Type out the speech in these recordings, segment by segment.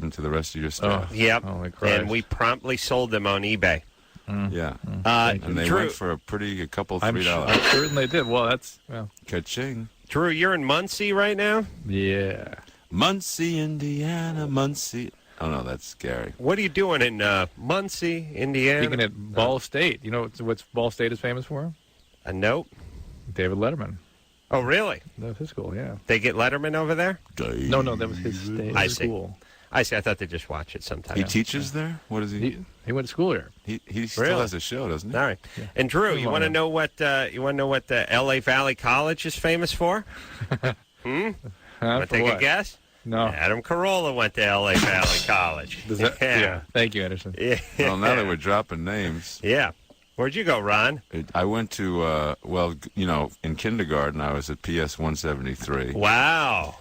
them to the rest of your staff. Yep. Holy Christ. And we promptly sold them on eBay. Yeah. And they went for a couple $3. I'm certain they did. Well, that's Ka-ching. Drew, you're in Muncie right now? yeah. Muncie, Indiana, Muncie. Oh, no, that's scary. What are you doing in Muncie, Indiana? Speaking at Ball State, you know what Ball State is famous for? A note? David Letterman. Oh, really? That was his school, yeah. They get Letterman over there? No, that was his school. I see. I thought they'd just watch it sometime. He teaches there? What is he? He went to school here. He still has a show, doesn't he? All right. Yeah. And Drew, you want to know what the L.A. Valley College is famous for? Want to take a guess? No. Adam Carolla went to L.A. Valley College. Yeah. Thank you, Anderson. Yeah. Well, now that we're dropping names. Yeah. Where'd you go, Ron? I went to, in kindergarten, I was at PS 173. Wow.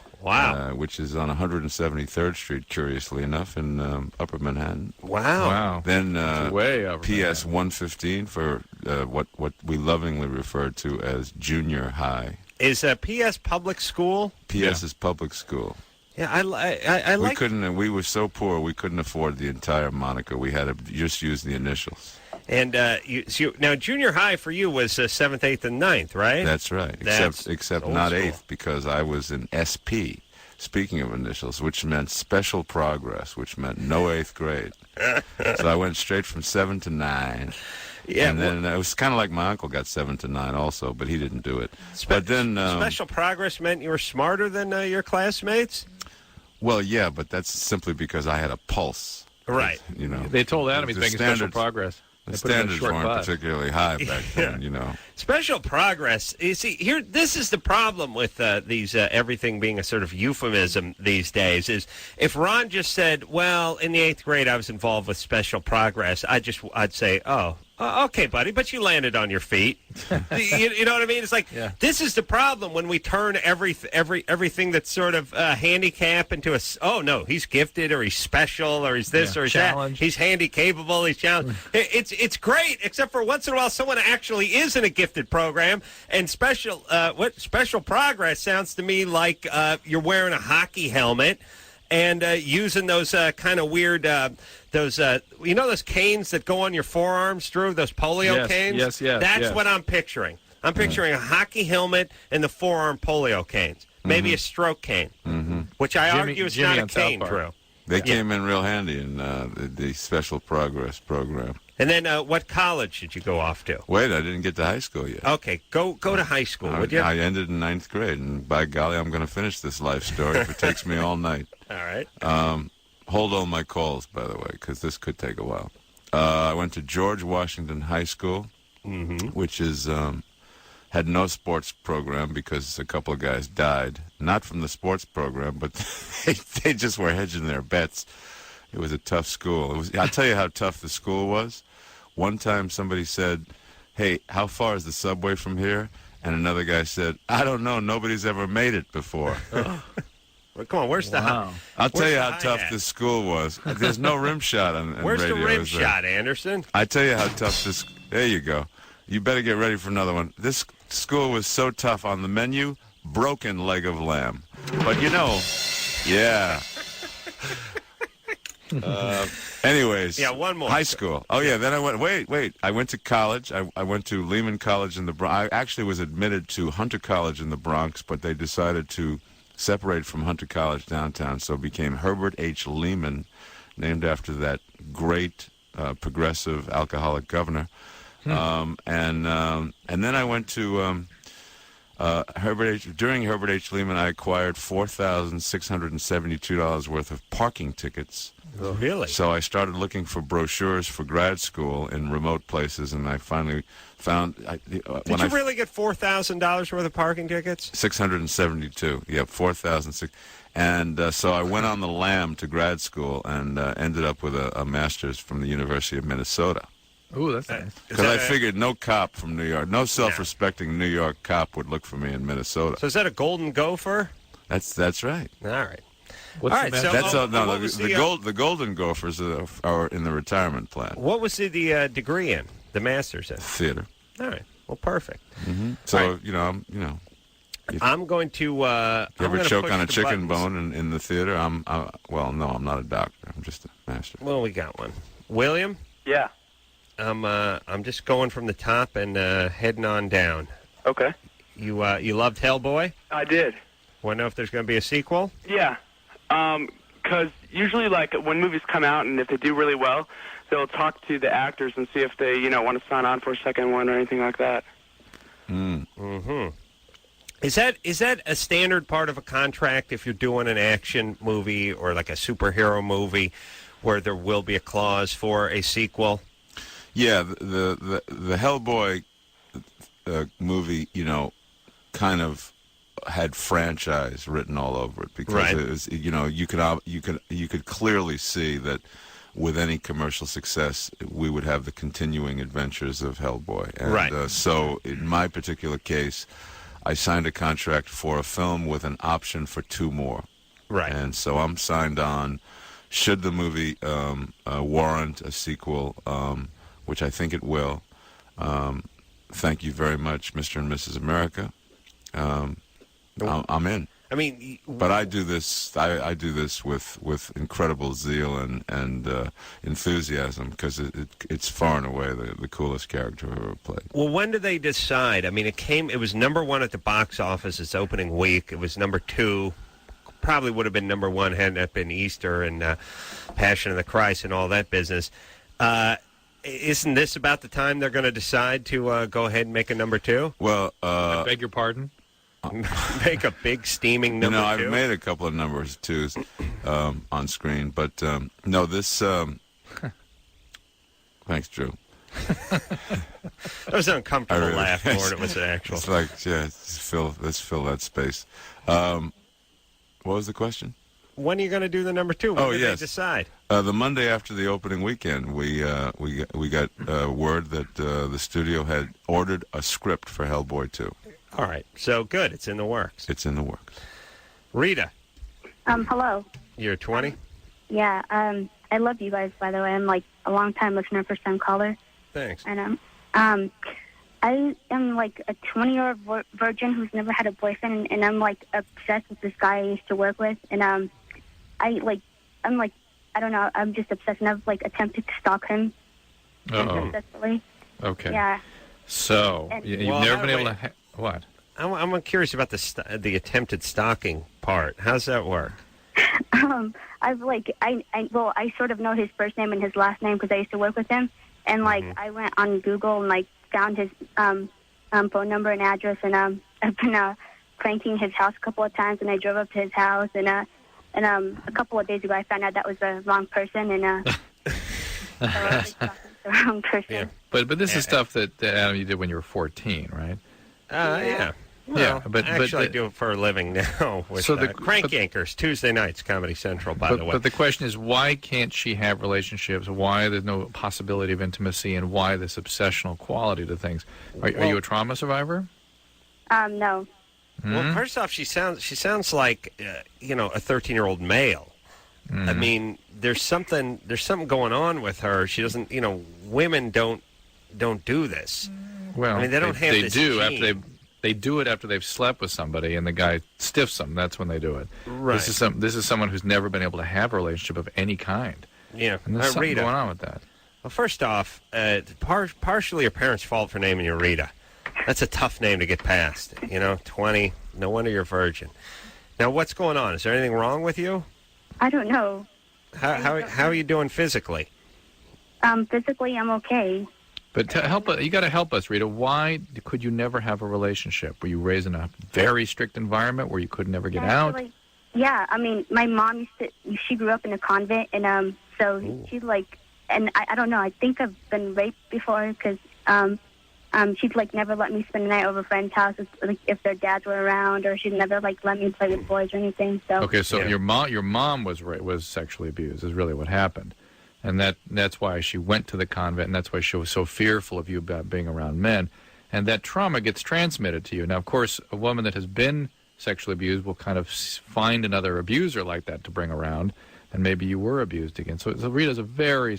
Which is on 173rd Street, curiously enough, in Upper Manhattan. Wow. Then way over PS 115 for what we lovingly refer to as junior high. Is PS public school? PS is public school. Yeah, I like. We were so poor we couldn't afford the entire moniker. We had to just use the initials. And now junior high for you was 7th, 8th, and 9th, right? That's right. Except not 8th, because I was in SP. Speaking of initials, which meant special progress, which meant no 8th grade. So I went straight from 7 to 9. Yeah, and then it was kind of like my uncle got 7 to 9 also, but he didn't do it. But then special progress meant you were smarter than your classmates? Well, yeah, but that's simply because I had a pulse. Right. You know, they told Adam he's making special progress. The standards weren't particularly high back then, you know. Special progress. You see, this is the problem with these everything being a sort of euphemism these days. Is if Ron just said, "Well, in the 8th grade, I was involved with special progress," I'd say, "Oh, okay, buddy, but you landed on your feet." you know what I mean? It's like this is the problem when we turn everything that's sort of handicap into oh no, he's gifted or he's special or he's this or he's that. He's handy capable. He's challenged. It's great, except for once in a while someone actually is in a gifted program. And special progress sounds to me like you're wearing a hockey helmet and using those kind of weird those canes that go on your forearms, Drew, those polio canes. Yes. That's what I'm picturing. I'm picturing a hockey helmet and the forearm polio canes. Maybe a stroke cane, which I argue is not a cane, Drew. They came in real handy in the special progress program. And then what college did you go off to? Wait, I didn't get to high school yet. Okay, go to high school, would you? I ended in 9th grade, and by golly, I'm going to finish this life story if it takes me all night. All right. Hold all my calls, by the way, because this could take a while. I went to George Washington High School, which is had no sports program because a couple of guys died. Not from the sports program, but they just were hedging their bets. It was a tough school. I'll tell you how tough the school was. One time somebody said, "Hey, how far is the subway from here?" And another guy said, "I don't know. Nobody's ever made it before." Well, come on, where's the high? I'll tell you how tough this school was. There's no rim shot on Where's radio. the rim shot, Anderson? I tell you how tough this. There you go. You better get ready for another one. This school was so tough. On the menu, broken leg of lamb. But yeah. Anyways. Yeah, one more. High school. Oh, yeah. Then I went, wait. I went to college. I went to Lehman College in the Bronx. I actually was admitted to Hunter College in the Bronx, but they decided to separate from Hunter College downtown, so it became Herbert H. Lehman, named after that great progressive alcoholic governor. And then I went to during Herbert H. Lehman, I acquired $4,672 worth of parking tickets. Oh, really? So I started looking for brochures for grad school in remote places, and I finally found. Did you really get $4,000 worth of parking tickets? 672. Yeah, 4,006. And so I went on the lam to grad school and ended up with a master's from the University of Minnesota. Ooh, that's nice. Because I figured no cop from New York, no self-respecting New York cop would look for me in Minnesota. So is that a golden gopher? That's right. All right. What's all right. the So the Golden Gophers are in the retirement plan. What was the degree in? The master's in theater. All right. Well, perfect. So right. I'm going to. You ever choke on a chicken buttons. bone in the theater? Well, no, I'm not a doctor. I'm just a master. Well, we got one. William? Yeah. I'm just going from the top and heading on down. Okay. You loved Hellboy? I did. Want to know if there's going to be a sequel? Yeah. Because usually, like, when movies come out and if they do really well, they'll talk to the actors and see if they, want to sign on for a second one or anything like that. Mm-hmm. Is that a standard part of a contract if you're doing an action movie or like a superhero movie where there will be a clause for a sequel? Yeah, the Hellboy movie, kind of had franchise written all over it because it was, you could clearly see that with any commercial success, we would have the continuing adventures of Hellboy. And so in my particular case, I signed a contract for a film with an option for 2 more. Right. And so I'm signed on, should the movie warrant a sequel, which I think it will. Thank you very much, Mr. and Mrs. America. I'm in. I mean, but I do this. I do this with incredible zeal and enthusiasm because it's far and away the coolest character I've ever played. Well, when do they decide? I mean, it was number 1 at the box office its opening week. It was number 2. Probably would have been number 1 had that been Easter and Passion of the Christ and all that business. Isn't this about the time they're going to decide to go ahead and make a number 2? Well, I beg your pardon? Make a big steaming number 2? I've made a couple of numbers 2s on screen, but no, this... Thanks, Drew. That was an uncomfortable laugh more than it was an actual... It's like, let's fill that space. What was the question? When are you going to do the number 2? When did they decide? The Monday after the opening weekend, we got word that the studio had ordered a script for Hellboy 2. All right. So, good. It's in the works. It's in the works. Rita. Hello. You're 20? Yeah. I love you guys, by the way. I'm, like, a long-time listener, first-time caller. Thanks. And, I am, like, a 20-year-old virgin who's never had a boyfriend, and I'm, like, obsessed with this guy I used to work with. And, I don't know, I'm just obsessed, and I've, like, attempted to stalk him unsuccessfully. Okay. Yeah. So, you've never been able to... What? I'm curious about the attempted stalking part. How's that work? I sort of know his first name and his last name because I used to work with him, and like I went on Google and like found his phone number and address, and I've been pranking his house a couple of times, and I drove up to his house, and a couple of days ago I found out that was the wrong person, and so I was talking to the wrong person. Yeah. But this is stuff that Adam, you did when you were 14, right? Yeah. Well, yeah, but I do it for a living now. With, Crank Yankers, Tuesday nights, Comedy Central, by the way. But the question is, why can't she have relationships? Why there's no possibility of intimacy, and why this obsessional quality to things? Are you a trauma survivor? No. Well, first off, she sounds like a 13-year-old male. I mean, there's something going on with her. She doesn't. Women don't do this. Well, I mean, they don't have this do gene. after they do it after they've slept with somebody and the guy stiffs them. That's when they do it. Right. This is someone who's never been able to have a relationship of any kind. Yeah. And there's something Rita. going on with that. Well, first off, partially your parents' fault for naming you Rita. That's a tough name to get past. 20. No wonder you're a virgin. Now, what's going on? Is there anything wrong with you? I don't know. How are you doing physically? Physically, I'm okay. But you got to help us, Rita. Why could you never have a relationship? Were you raised in a very strict environment where you could never get out? Yeah, I mean, my mom she grew up in a convent, and so she's like, and I don't know, I think I've been raped before because she'd like never let me spend the night over friends' houses if their dads were around, or she'd never like let me play with boys or anything. So okay, so your mom was sexually abused is really what happened. And that's why she went to the convent, and that's why she was so fearful of you about being around men. And that trauma gets transmitted to you. Now, of course, a woman that has been sexually abused will kind of find another abuser like that to bring around, and maybe you were abused again. So Rita's a very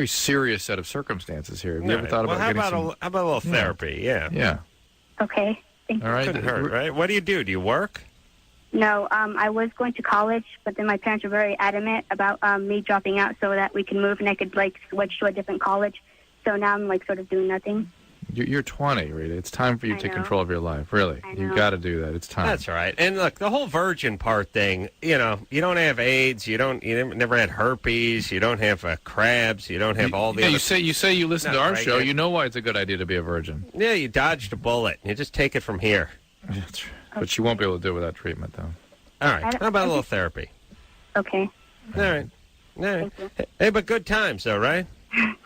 serious set of circumstances here. Have you ever thought about how about a little therapy? Yeah. Okay. Thank you. All right. Couldn't hurt, right? What do you do? Do you work? No, I was going to college, but then my parents were very adamant about me dropping out so that we could move and I could like switch to a different college. So now I'm like sort of doing nothing. You're 20, Rita. It's time for you to take control of your life. Really, you've got to do that. It's time. That's right. And look, the whole virgin part thing. You know, you don't have AIDS. You never had herpes. You don't have crabs. You don't have all the. Yeah, other, you say you listen to our regular. show. You know why it's a good idea to be a virgin. Yeah, you dodged a bullet. You just take it from here. That's right. But you won't be able to do it without treatment, though. All right. How about a little therapy? Okay. All right. Hey, but good times, though, right?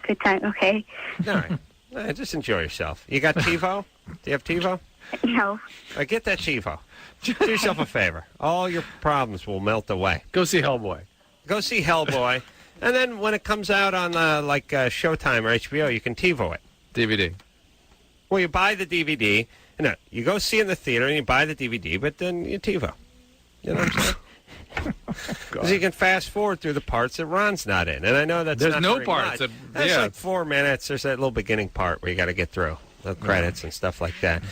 Good time. Okay. All right. All right, just enjoy yourself. You got TiVo? Do you have TiVo? No. Get that TiVo. Do yourself a favor. All your problems will melt away. Go see Hellboy. Go see Hellboy. And then when it comes out on Showtime or HBO, you can TiVo it. DVD. Well, you buy the DVD. No, you go see it in the theater and you buy the DVD, but then you TiVo. You know what I'm saying? Because you can fast forward through the parts that Ron's not in. And I know that's There's not no very parts. much. That's like 4 minutes. There's that little beginning part where you got to get through the credits and stuff like that.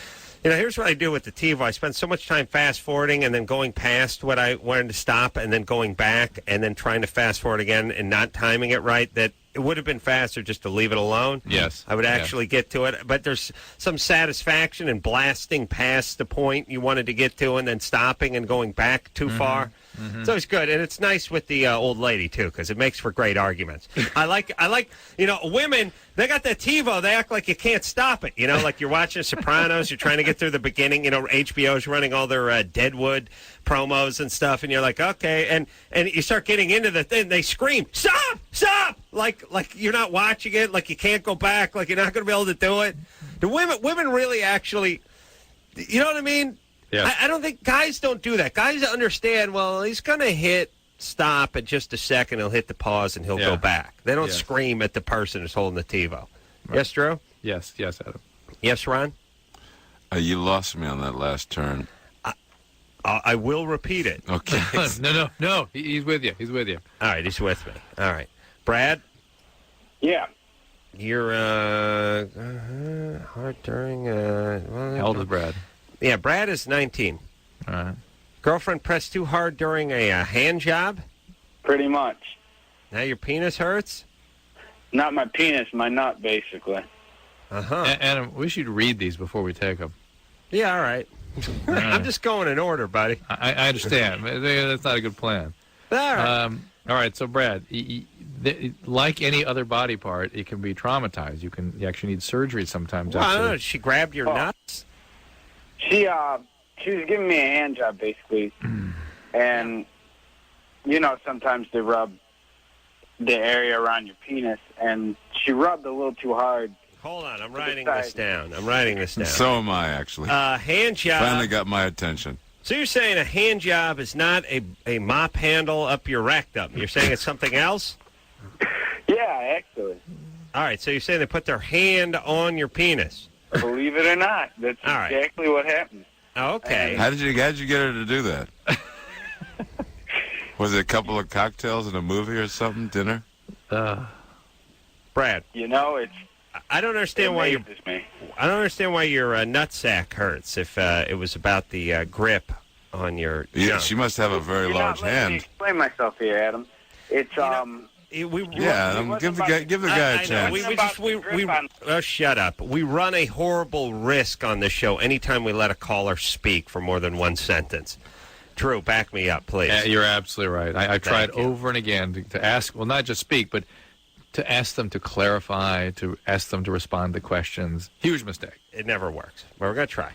You know, here's what I do with the TiVo. I spend so much time fast forwarding and then going past what I wanted to stop and then going back and then trying to fast forward again and not timing it right that it would have been faster just to leave it alone. Yes. I would actually get to it. But there's some satisfaction in blasting past the point you wanted to get to and then stopping and going back too far. It's always good. And it's nice with the old lady, too, because it makes for great arguments. I like, women, they got that TiVo. They act like you can't stop it. You know, like you're watching Sopranos. You're trying to get through the beginning. You know, HBO's running all their Deadwood promos and stuff. And you're like, okay. And you start getting into the thing. They scream, stop, stop. Like you're not watching it. Like you can't go back. Like you're not going to be able to do it. The women really actually, you know what I mean? Yeah. I don't think guys don't do that. Guys understand, well, he's going to hit stop at just a second. He'll hit the pause and he'll go back. They don't scream at the person who's holding the TiVo. Right. Yes, Drew? Yes, Adam. Yes, Ron? You lost me on that last turn. I will repeat it. Okay. No. He's with you. He's with you. All right, he's with me. All right. Brad? Yeah. You're hard during... How old is Brad? Yeah, Brad is 19. All right. Girlfriend pressed too hard during a hand job? Pretty much. Now your penis hurts? Not my penis, my nut, basically. Uh-huh. Adam, we should read these before we take them. Yeah, all right. I'm just going in order, buddy. I understand. That's not a good plan. All right. All right, so Brad, like any other body part, it can be traumatized. You actually need surgery sometimes. Well, I don't know. She grabbed your nuts? She was giving me a hand job, basically. And, you know, sometimes they rub the area around your penis, and she rubbed a little too hard. Hold on, I'm writing this down. So am I, actually. Hand job. Finally got my attention. So you're saying a hand job is not a mop handle up your rectum. You're saying it's something else? Yeah, actually. All right, so you're saying they put their hand on your penis. Believe it or not, that's exactly what happened. Okay. How did you get her to do that? Was it a couple of cocktails and a movie or something? Dinner? Brad. You know, I don't understand why your nutsack hurts if it was about the grip on your junk. She must have a very large hand. Let me explain myself here, Adam. It's give the guy a chance. Shut up. We run a horrible risk on this show anytime we let a caller speak for more than one sentence. Drew, back me up, please. You're absolutely right. I've tried over and again to ask, well, not just speak, but to ask them to clarify, to ask them to respond to questions. Huge mistake. It never works. But we're going to try.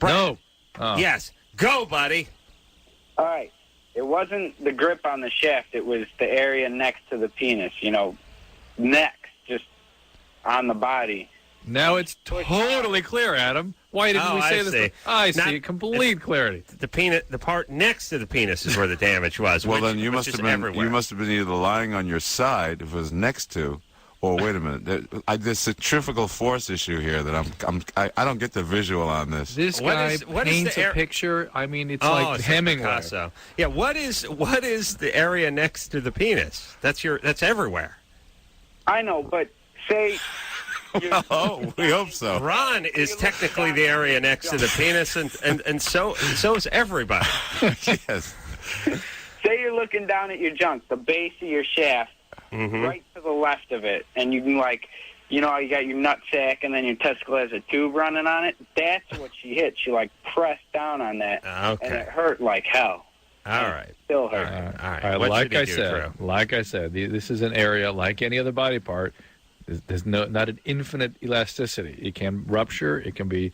No. Yes. Go, buddy. all right. It wasn't the grip on the shaft. It was the area next to the penis, you know, next, just on the body. Now it's totally clear, Adam. Why didn't we say this? I see. Complete clarity. The part next to the penis is where the damage was. Well, which, then you must have been everywhere. you must have been either lying on your side if it was next to, or wait a minute. There's a centrifugal force issue here that I don't get the visual on this. This guy paints a picture. I mean, it's like Hemingway. Picasso. Yeah. What is the area next to the penis? That's everywhere. I know, but say Oh, we hope so. Ron is technically the area next to the penis, and so is everybody. Yes. Say you're looking down at your junk, the base of your shaft, right to the left of it, and you can you got your nut sack and then your testicle has a tube running on it. That's what she hit. She pressed down on that, and it hurt like hell. All right. Still hurt. All right. What like should he do, Drew? like I said, this is an area like any other body part. There's not an infinite elasticity. It can rupture. It can be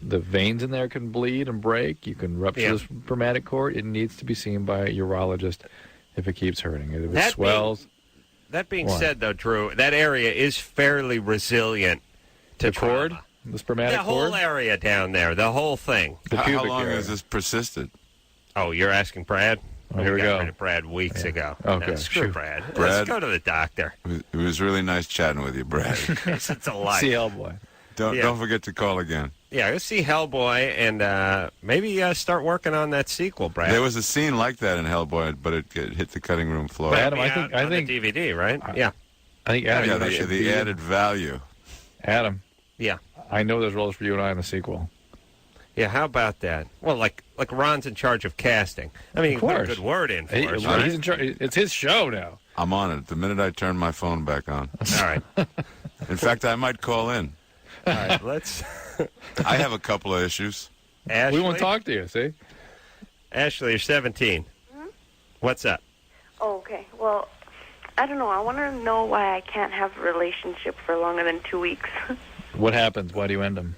the veins in there can bleed and break. You can rupture the spermatic cord. It needs to be seen by a urologist if it keeps hurting. If it swells. That being said, though, Drew, that area is fairly resilient to cord, trauma. the spermatic cord, the whole area down there, the whole thing. How long has this persisted? Oh, you're asking Brad? Oh, here we got go. rid of Brad weeks ago. Okay, Screw Brad. Brad. Let's go to the doctor. It was really nice chatting with you, Brad. It's a life. See Hellboy. Don't forget to call again. Yeah, let's see Hellboy and maybe start working on that sequel, Brad. There was a scene like that in Hellboy, but it hit the cutting room floor. Adam, I on think the DVD, right? Yeah. I think Adam, the added value. Adam. Yeah. I know there's roles for you and I in the sequel. Yeah, how about that? Well, like Ron's in charge of casting. I mean, Of he put a course. good word in for us, right? He's in charge. It's his show now. I'm on it. The minute I turn my phone back on. All right. In fact, I might call in. All right, let's... I have a couple of issues. Ashley? We won't talk to you, see? Ashley, you're 17. What's up? Oh, okay. Well, I don't know. I want to know why I can't have a relationship for longer than 2 weeks. What happens? Why do you end them?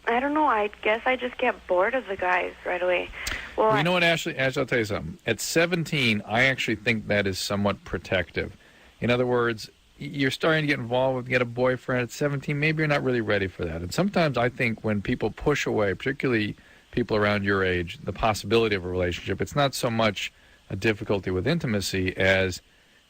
I don't know. I guess I just get bored of the guys right away. Well, You know what, Ashley? Ashley, I'll tell you something. At 17, I actually think that is somewhat protective. In other words, you're starting to get involved with, get a boyfriend at 17, maybe you're not really ready for that. And sometimes I think when people push away, particularly people around your age, the possibility of a relationship, it's not so much a difficulty with intimacy as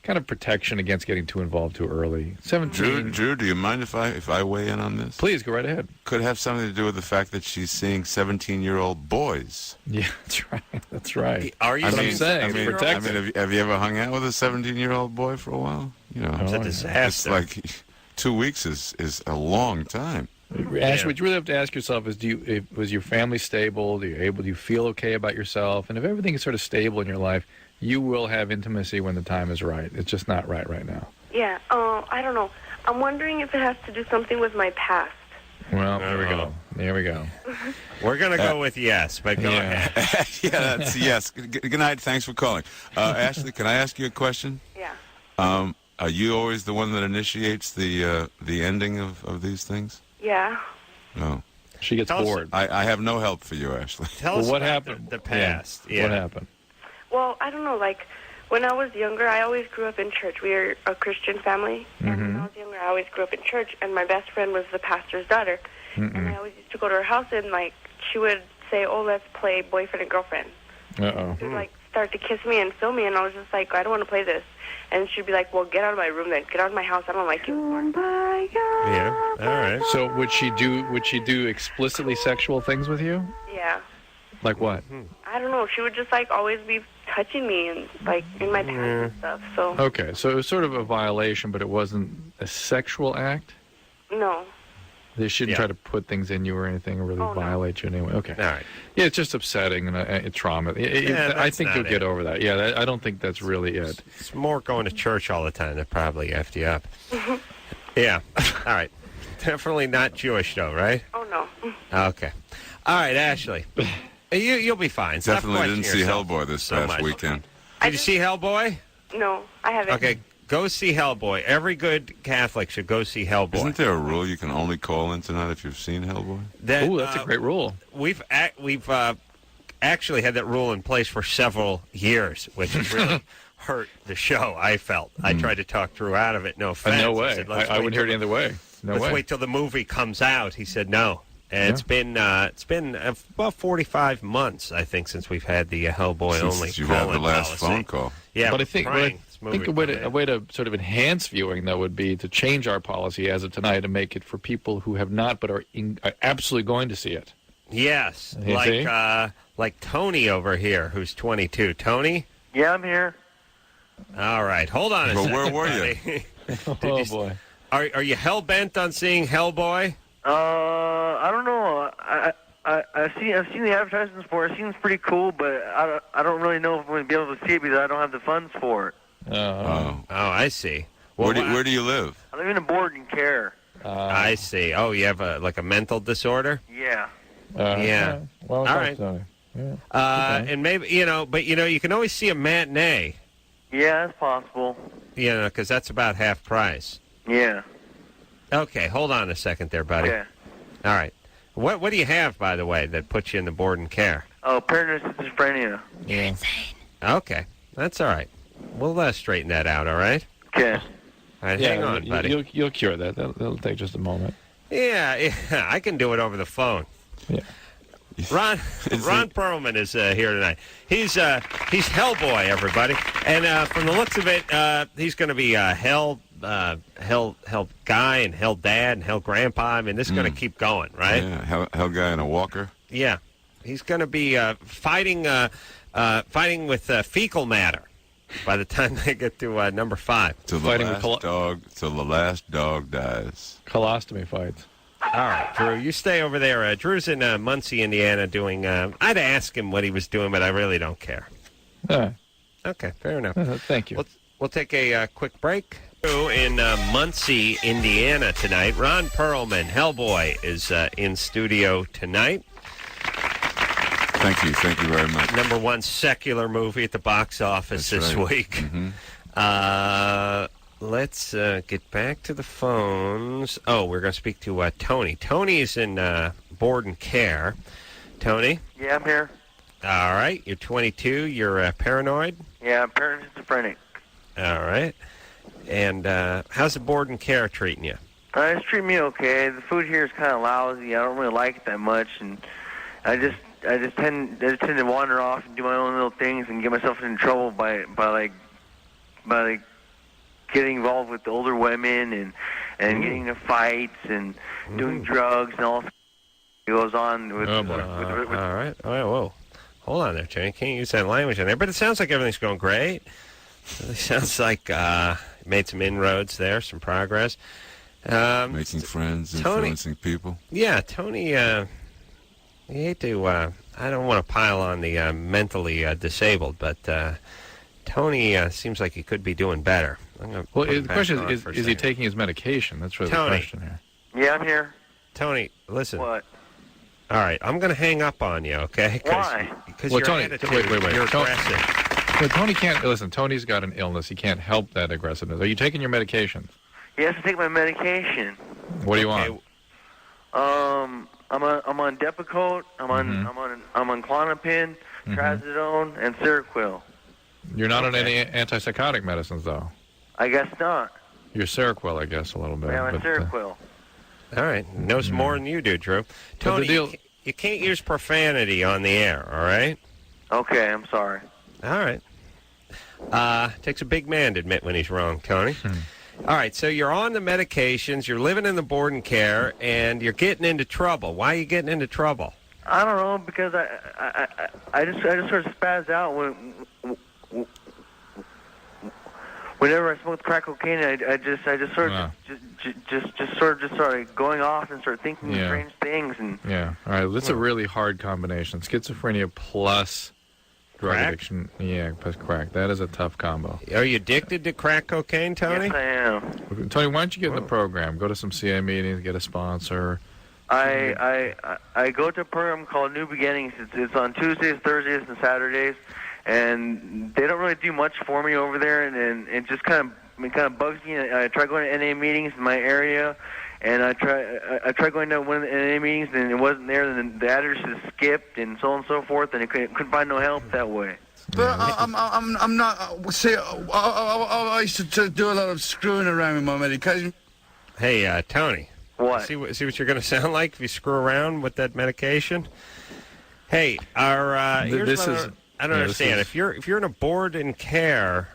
kind of protection against getting too involved too early. 17. Drew, do you mind if I weigh in on this? Please, go right ahead. Could have something to do with the fact that she's seeing 17-year-old boys. Yeah, that's right. That's right. Are you That's what I'm saying. I It's mean, protective. have you ever hung out with a 17-year-old boy for a while? You know, It's a yeah. disaster. it's like 2 weeks is a long time. Ash, what you really have to ask yourself is: was your family stable? Do you feel okay about yourself? And if everything is sort of stable in your life, you will have intimacy when the time is right. It's just not right now. yeah. I don't know. I'm wondering if it has to do something with my past. Well, there we go. There we go. We're going to go with yes, but go ahead. Yeah, that's yes. Good night. Thanks for calling. Ashley, can I ask you a question? Yeah. Are you always the one that initiates the ending of these things? Yeah. No. She gets Tell us- bored. I have no help for you, Ashley. Tell Well, us what about happened? the past. Yeah. What happened? Well, I don't know. Like, when I was younger, I always grew up in church. We are a Christian family. And when I was younger, I always grew up in church. And my best friend was the pastor's daughter. And I always used to go to her house, and, she would say, oh, let's play boyfriend and girlfriend. Uh-oh. She would, start to kiss me and film me, and I was just like, I don't want to play this. And she'd be like, well, get out of my room then. Get out of my house. I don't like you anymore. Yeah. All right. So would she do explicitly sexual things with you? Yeah. Like what? I don't know. She would just, always be touching me and, in my pants and stuff. So, Okay, so it was sort of a violation, but it wasn't a sexual act? no. They shouldn't Yeah. try to put things in you or anything or really Oh, no. violate you anyway. Okay. All right. Yeah, it's just upsetting and it's trauma. I that's think not you'll it. get over that. Yeah, I don't think that's really it. It's more going to church all the time that probably effed you up. Yeah. All right. Definitely not Jewish, though, right? Oh, no. Okay. All right, Ashley. You'll be fine. Stop Definitely didn't questioning see yourself Hellboy this so past much. weekend. Did you see Hellboy? No, I haven't. Okay, go see Hellboy. Every good Catholic should go see Hellboy. Isn't there a rule you can only call in tonight if you've seen Hellboy? That, Ooh, that's a great rule. We've actually had that rule in place for several years, which has really hurt the show. I felt I tried to talk Drew out of it. No offense. No I way. said, "Let's I wait wouldn't hear till it any other way. No Let's way. wait till the movie comes out." He said no. And it's been about 45 months, I think, since we've had the Hellboy only. Since you had the last policy. phone call. Yeah, But I we're think, praying this movie a will way to sort of enhance viewing, though, would be to change our policy as of tonight and make it for people who have not but are absolutely going to see it. Yes, You see? like Tony over here, who's 22. Tony? Yeah, I'm here. All right, hold on a Well, second. where were you? buddy. Oh, boy. Are you hell bent on seeing Hellboy? I don't know. I've seen the advertisements for it. It seems pretty cool, but I don't really know if I'm going to be able to see it because I don't have the funds for it. Oh, I see. Well, Where do you live? I live in a board and care. I see. Oh, you have a mental disorder? Yeah. Yeah. Well, all right. Yeah. And maybe but you can always see a matinee. Yeah, that's possible. Because that's about half price. Yeah. Okay, hold on a second there, buddy. Okay. All right. What do you have, by the way, that puts you in the board and care? Oh, paranoid schizophrenia. Yeah. Okay, that's all right. We'll straighten that out. All right. Okay. All right, hang on, buddy. You'll cure that. That'll take just a moment. Yeah, I can do it over the phone. Yeah. Ron Perlman is here tonight. He's Hellboy, everybody, and from the looks of it, he's going to be Hell guy and Hell dad and Hell grandpa. I mean, this is going to keep going, right? Yeah, hell guy in a walker. Yeah, he's going to be fighting with fecal matter by the time they get to number 5. Till the last dog dies. Colostomy fights. All right, Drew, you stay over there. Drew's in Muncie, Indiana, doing. I'd ask him what he was doing, but I really don't care. Okay, fair enough. Thank you. We'll take a quick break. In Muncie, Indiana tonight, Ron Perlman, Hellboy, is in studio tonight. Thank you very much. Number 1 secular movie at the box office this week. Mm-hmm. Let's get back to the phones. Oh, we're going to speak to Tony. Tony's in board and care. Tony? Yeah, I'm here. All right. You're 22. You're paranoid? Yeah, I'm paranoid schizophrenic. All right. And how's the board and care treating you? It's treating me okay. The food here is kind of lousy. I don't really like it that much, and I just tend to wander off and do my own little things and get myself into trouble by getting involved with the older women and getting into fights and doing drugs and all that goes on with. All right. Whoa. Hold on there, Tony. You can't use that language in there. But it sounds like everything's going great. It sounds like made some inroads there, some progress. Making friends, influencing people. Yeah, Tony, you hate to, I don't want to pile on the mentally disabled, but Tony seems like he could be doing better. Well, the question is he taking his medication? That's really the question here. Yeah, I'm here. Tony, listen. What? All right, I'm going to hang up on you, okay? Why? Because well, your Tony, attitude, wait. you're aggressive. Well, Tony can't listen. Tony's got an illness. He can't help that aggressiveness. Are you taking your medication? Yes, I take my medication. What do you want? I'm on Depakote. I'm on Klonopin, Trazodone, and Seroquel. You're not on any antipsychotic medicines, though. I guess not. You're Seroquel, I guess, a little bit. Yeah, I'm on Seroquel. All right, knows more than you do, Drew. Tony, you can't use profanity on the air, all right? Okay, I'm sorry. All right. Takes a big man to admit when he's wrong, Tony. All right, so you're on the medications, you're living in the board and care, and you're getting into trouble. Why are you getting into trouble? I don't know, because I just sort of spaz out whenever I smoke crack cocaine. I just sort of started going off and start thinking strange things. And all right, that's a really hard combination: schizophrenia plus drug addiction. Yeah, plus crack. That is a tough combo. Are you addicted to crack cocaine, Tony? Yes, I am. Tony, why don't you get in the program? Go to some CA meetings, get a sponsor. I go to a program called New Beginnings. It's on Tuesdays, Thursdays, and Saturdays, and they don't really do much for me over there, and it just kind of bugs me. I try going to NA meetings in my area, and I try going to one of the NA meetings, and it wasn't there. Then the address is skipped, and so on and so forth, and I couldn't find no help that way. But I'm not. See, I used to do a lot of screwing around with my medication. Hey, Tony. What? See what you're going to sound like if you screw around with that medication. Hey, I don't understand. If you're in a board and care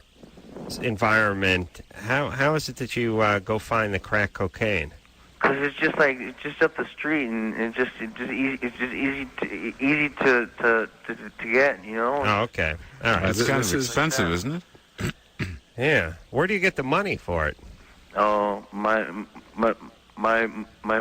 environment, how is it that you go find the crack cocaine? Because it's just up the street, and it's just easy to get, you know. Oh, okay. All right. It's kind of expensive, isn't it? Yeah. Where do you get the money for it? Oh, my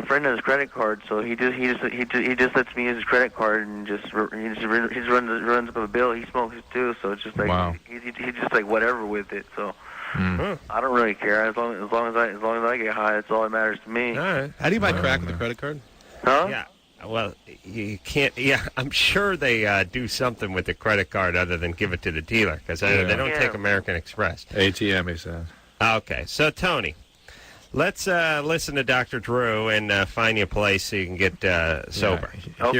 friend has a credit card, so he just lets me use his credit card and he just runs up a bill. He smokes too, so it's just like he's just like whatever with it. So I don't really care as long as I get high. That's all that matters to me. All right. How do you buy crack with a credit card? Huh? Yeah. Well, you can't. Yeah, I'm sure they do something with the credit card other than give it to the dealer because they don't take American Express. ATM, he said. Okay, so Tony, let's listen to Dr. Drew and find you a place so you can get sober. Yeah.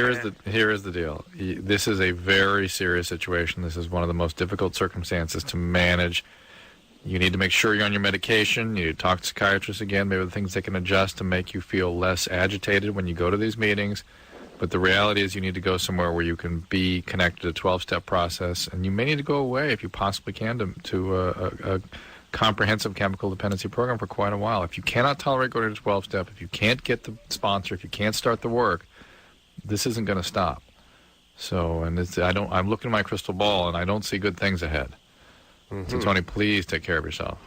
Here is the deal. This is a very serious situation. This is one of the most difficult circumstances to manage. You need to make sure you're on your medication. You need to talk to psychiatrists again. Maybe the things they can adjust to make you feel less agitated when you go to these meetings. But the reality is you need to go somewhere where you can be connected to a 12-step process. And you may need to go away, if you possibly can, to a comprehensive chemical dependency program for quite a while. If you cannot tolerate going to 12-step, if you can't get the sponsor, if you can't start the work, this isn't going to stop. So, and I'm looking at my crystal ball, and I don't see good things ahead. So, Tony, please take care of yourself.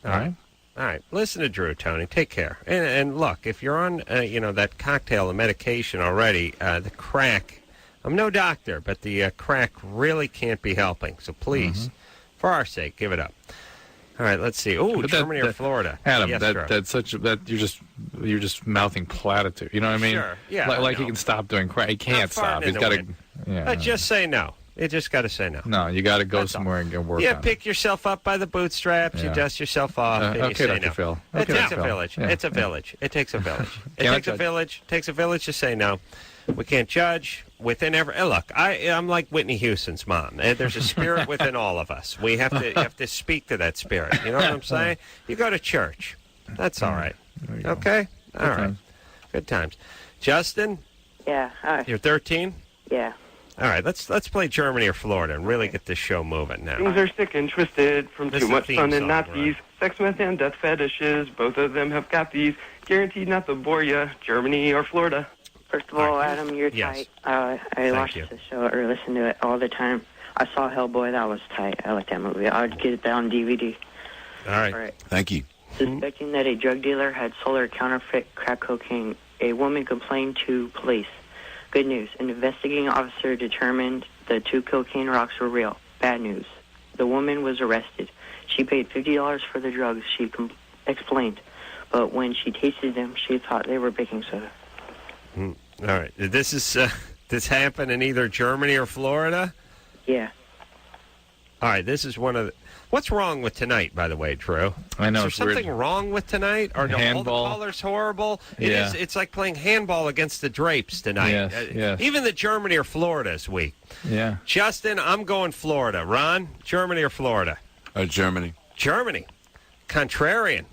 All right? All right. Listen to Drew, Tony. Take care. And look, if you're on, that cocktail of medication already, the crack, I'm no doctor, but the crack really can't be helping. So please, for our sake, give it up. All right, let's see. Oh, Germany or Florida? Adam, yes, you're just mouthing platitude. You know what I mean? Sure. Yeah. Like he can stop doing crack. He can't stop. He's got to. Yeah. Just say no. You just got to say no. No, you got to go somewhere and get work. You pick yourself up by the bootstraps. You dust yourself off. And you say Dr. no. Phil. It Okay, takes a Phil. village. Yeah. It's a village. It takes a village. It Can't takes a judge. village. Takes a village to say no. We can't judge within every. Look, I'm like Whitney Houston's mom. There's a spirit within all of us. We have to speak to that spirit. You know what I'm saying? You go to church. That's all right. Okay. All right. Good times. Justin. Yeah. Hi. You're 13. Yeah. All right, let's play Germany or Florida and really get this show moving now. Things are sick and twisted from This too is a much theme fun and song, Nazis. Sex, meth, and death fetishes. Both of them have got these. Guaranteed not to bore ya. Germany or Florida. First of all, Adam, you're Yes. tight. I watch the show or listen to it all the time. I saw Hellboy. That was tight. I like that movie. I would get it on DVD. All right. Thank you. Suspecting that a drug dealer had sold her counterfeit crack cocaine, a woman complained to police. Good news. An investigating officer determined the 2 cocaine rocks were real. Bad news. The woman was arrested. She paid $50 for the drugs, she explained. But when she tasted them, she thought they were baking soda. All right. This happened in either Germany or Florida? Yeah. All right. This is one of the... What's wrong with tonight, by the way, Drew? I know. Is there something wrong with tonight? Or all the Handball. colors horrible? Yeah. It's like playing handball against the Drapes tonight. Yes. Even the Germany or Florida is weak. Yeah. Justin, I'm going Florida. Ron, Germany or Florida? Germany. Germany. Contrarian.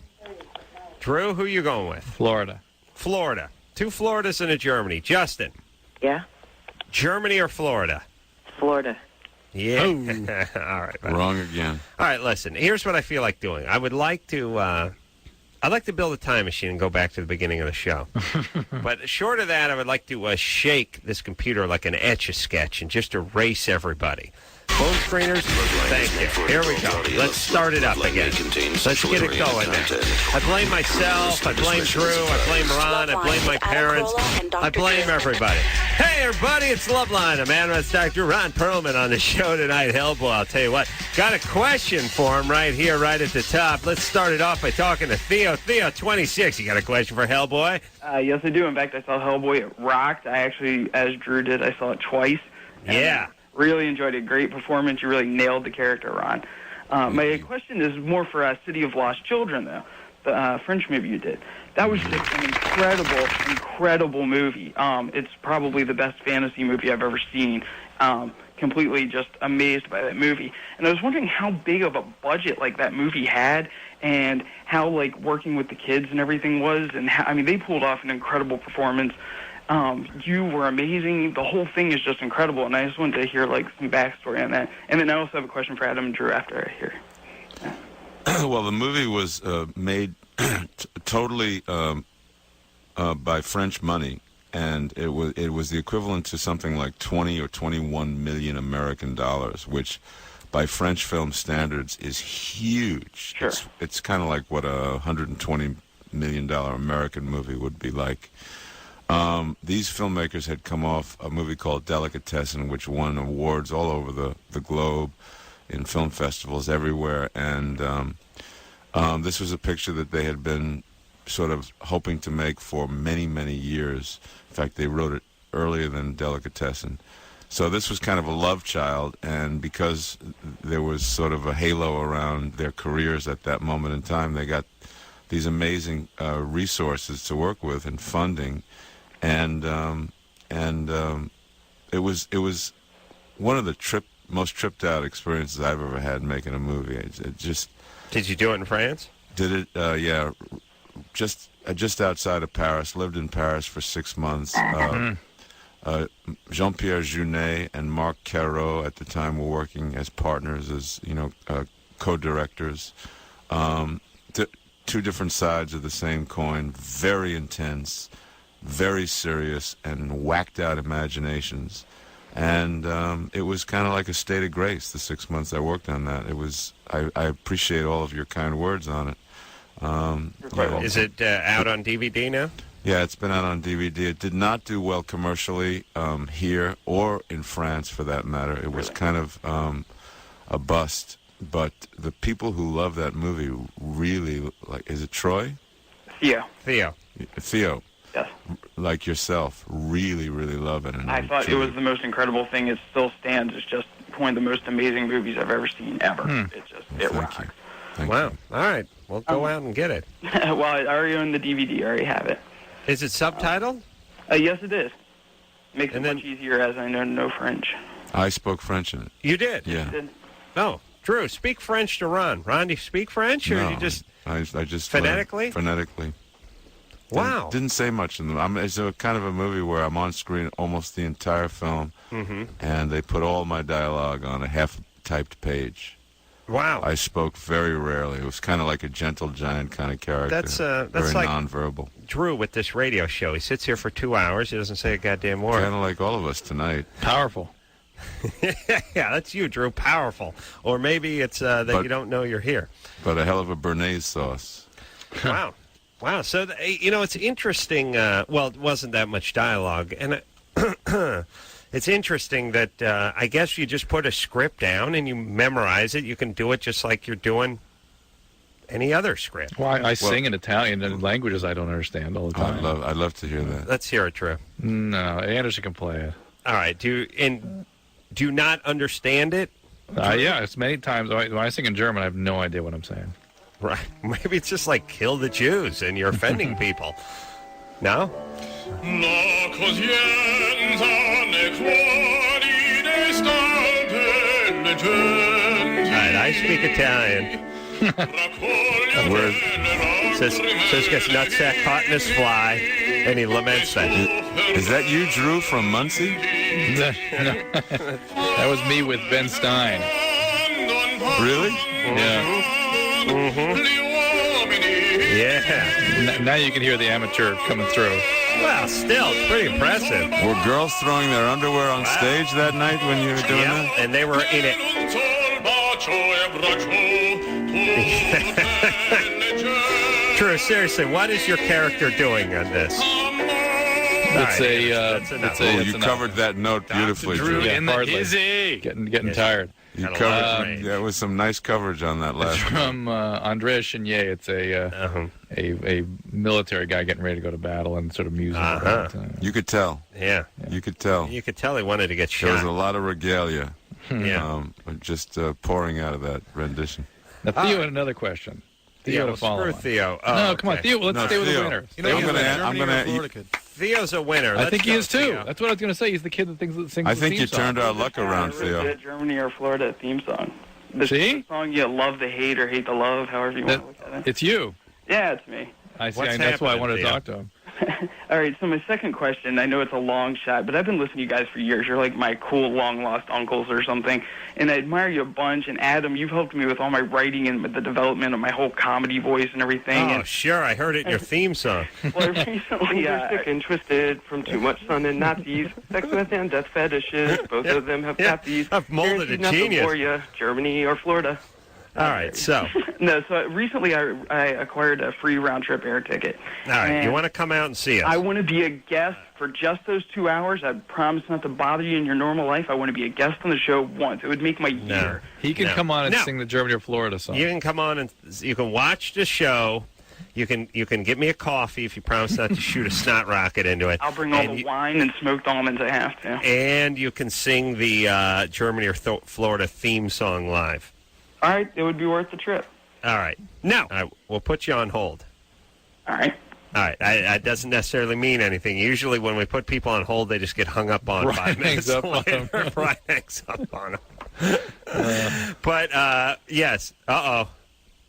Drew, who you going with? Florida. Florida. 2 Floridas and a Germany. Justin. Yeah? Germany or Florida? Florida. Yeah. All right. Buddy. Wrong again. All right, listen. Here's what I feel like doing. I would like to I'd like to build a time machine and go back to the beginning of the show. But short of that, I would like to shake this computer like an Etch-a-Sketch and just erase everybody. Phone screeners, thank you. Here we go. Let's start it up again. Let's get it going now. I blame myself. I blame Drew. I blame Ron. I blame my parents. I blame everybody. Hey, everybody, it's Loveline. I'm Adam's Dr. Ron Perlman on the show tonight. Hellboy, I'll tell you what. Got a question for him right here, right at the top. Let's start it off by talking to Theo. Theo, 26. You got a question for Hellboy? Yes, I do. In fact, I saw Hellboy. It rocked. I actually, as Drew did, I saw it twice. Yeah. Really enjoyed it. Great performance. You really nailed the character, Ron. My question is more for City of Lost Children, though. The French movie you did. That was just an incredible movie. It's probably the best fantasy movie I've ever seen. Completely just amazed by that movie. And I was wondering how big of a budget like that movie had, and how like working with the kids and everything was. And how, I mean, they pulled off an incredible performance. You were amazing. The whole thing is just incredible, and I just wanted to hear like some backstory on that. And then I also have a question for Adam and Drew after I hear. Yeah. Well, the movie was made totally by French money, and it was the equivalent to something like 20 or 21 million American dollars, which by French film standards, is huge. Sure. It's kind of like what a $120 million American movie would be like. These filmmakers had come off a movie called Delicatessen, which won awards all over the globe in film festivals everywhere. And this was a picture that they had been sort of hoping to make for many, many years. In fact, they wrote it earlier than Delicatessen. So this was kind of a love child, and because there was sort of a halo around their careers at that moment in time, they got these amazing resources to work with and funding, and it was one of the most tripped out experiences I've ever had making a movie. It just. Did you do it in France? Did it? Yeah, just outside of Paris. Lived in Paris for 6 months. Jean-Pierre Jeunet and Marc Caro at the time were working as partners, as co-directors. Two different sides of the same coin. Very intense, very serious, and whacked out imaginations. And it was kind of like a state of grace. The 6 months I worked on that. It was. I appreciate all of your kind words on it. Is it out on DVD now? Yeah, it's been out on DVD. It did not do well commercially here or in France, for that matter. It was kind of a bust. But the people who love that movie really like. Is it Troy? Theo. Theo. Yes. Like yourself, really, really love it. And I thought it was the most incredible thing. It still stands. It's just one of the most amazing movies I've ever seen ever. It rocks. Wow. All right. Well, go out and get it. Well, I already own the DVD. I already have it. Is it subtitled? Yes, it is. Makes it much easier as I know no French. I spoke French in it. You did? Yeah. Oh, Drew, speak French to Ron. Ron, do you speak French, or no, you just... I just phonetically? Phonetically. Wow. Didn't say much in them. It's a kind of a movie where I'm on screen almost the entire film, and they put all my dialogue on a half-typed page. Wow. I spoke very rarely. It was kind of like a gentle giant kind of character. That's very like nonverbal. Drew with this radio show. He sits here for 2 hours. He doesn't say a goddamn word. Kind of like all of us tonight. Powerful. Yeah, that's you, Drew. Powerful. Or maybe it's that you don't know you're here. But a hell of a Bernaise sauce. Wow. Wow. So, it's interesting. Well, it wasn't that much dialogue. And it's interesting that I guess you just put a script down and you memorize it. You can do it just like you're doing any other script. Well, I sing in Italian and languages I don't understand all the time. I'd love to hear that. Let's hear it, Drew. No, Anderson can play it. All right. Do you not understand it? Yeah, it's many times. When I sing in German, I have no idea what I'm saying. Right. Maybe it's just like kill the Jews and you're offending people. No? Alright, I speak Italian. Says gets nutsack caught in his fly, and he laments that. Is that you, Drew, from Muncie? No. That was me with Ben Stein. Really? Yeah. Yeah. Now you can hear the amateur coming through. Well, still, it's pretty impressive. Were girls throwing their underwear on stage that night when you were doing that? And they were in it. Drew, seriously, what is your character doing on this? You covered that note beautifully, Drew. In the dizzy. Getting tired. You covered it was some nice coverage on that last one. From Andrea Chenier. It's a military guy getting ready to go to battle and sort of musing. You could tell. Yeah. You could tell. You could tell he wanted to get shot. There was a lot of regalia. Yeah. Just pouring out of that rendition. Now, Theo had another question. Theo to follow. Screw Theo. No, come on, Theo. Let's stay with the winner. I'm gonna. Theo's a winner. I think he is too. Theo. That's what I was going to say. He's the kid that sings the theme song. I think you turned our luck around, Theo. Germany or Florida theme song. See? The song you love the hate or hate the love, however you want to look at it. It's you. Yeah, it's me. I see. That's why I wanted to talk to him. All right, so my second question, I know it's a long shot, but I've been listening to you guys for years. You're like my cool, long-lost uncles or something, and I admire you a bunch. And, Adam, you've helped me with all my writing and with the development of my whole comedy voice and everything. Oh, sure, I heard it in your theme song. Well, recently... sick and twisted from too much sun and Nazis, sex with and death fetishes. Both of them have got these. I've molded a Guaranteed not to genius. bore ya, Germany or Florida. All right, so. No, so recently I acquired a free round-trip air ticket. All right, And you want to come out and see us? I want to be a guest for just those 2 hours. I promise not to bother you in your normal life. I want to be a guest on the show once. It would make my year. He can come on and sing the Germany or Florida song. You can come on and you can watch the show. You can get me a coffee if you promise not to shoot a snot rocket into it. I'll bring all the wine and smoked almonds I have to. And you can sing the Germany or Florida theme song live. All right, it would be worth the trip. All right. No. All right, we'll put you on hold. All right. All right. That doesn't necessarily mean anything. Usually when we put people on hold, they just get hung up on 5 minutes later. Brian hangs up on them. But, yes. Uh-oh.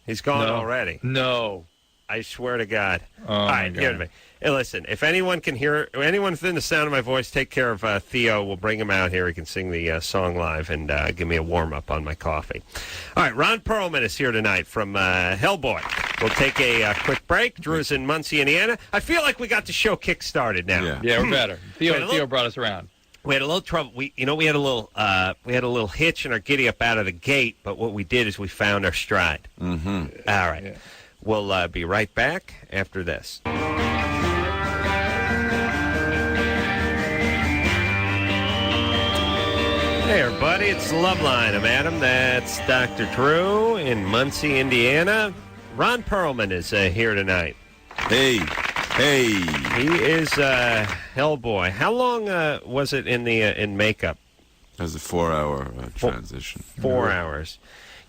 He's gone already. No. I swear to God. Oh, all right, hear me. Hey, listen, if anyone can hear, anyone within the sound of my voice, take care of Theo. We'll bring him out here. He can sing the song live and give me a warm-up on my coffee. All right, Ron Perlman is here tonight from Hellboy. We'll take a quick break. Drew's in Muncie, Indiana. I feel like we got the show kick-started now. Yeah, we're better. Theo brought us around. We had a little trouble. We had a little hitch in our giddy-up out of the gate, but what we did is we found our stride. Mm-hmm. All right. Yeah. We'll be right back after this. Hey, everybody, it's Loveline. I'm Adam. That's Dr. Drew in Muncie, Indiana. Ron Perlman is here tonight. Hey. He is Hellboy. How long was it in makeup? It was a 4-hour transition. 4 hours.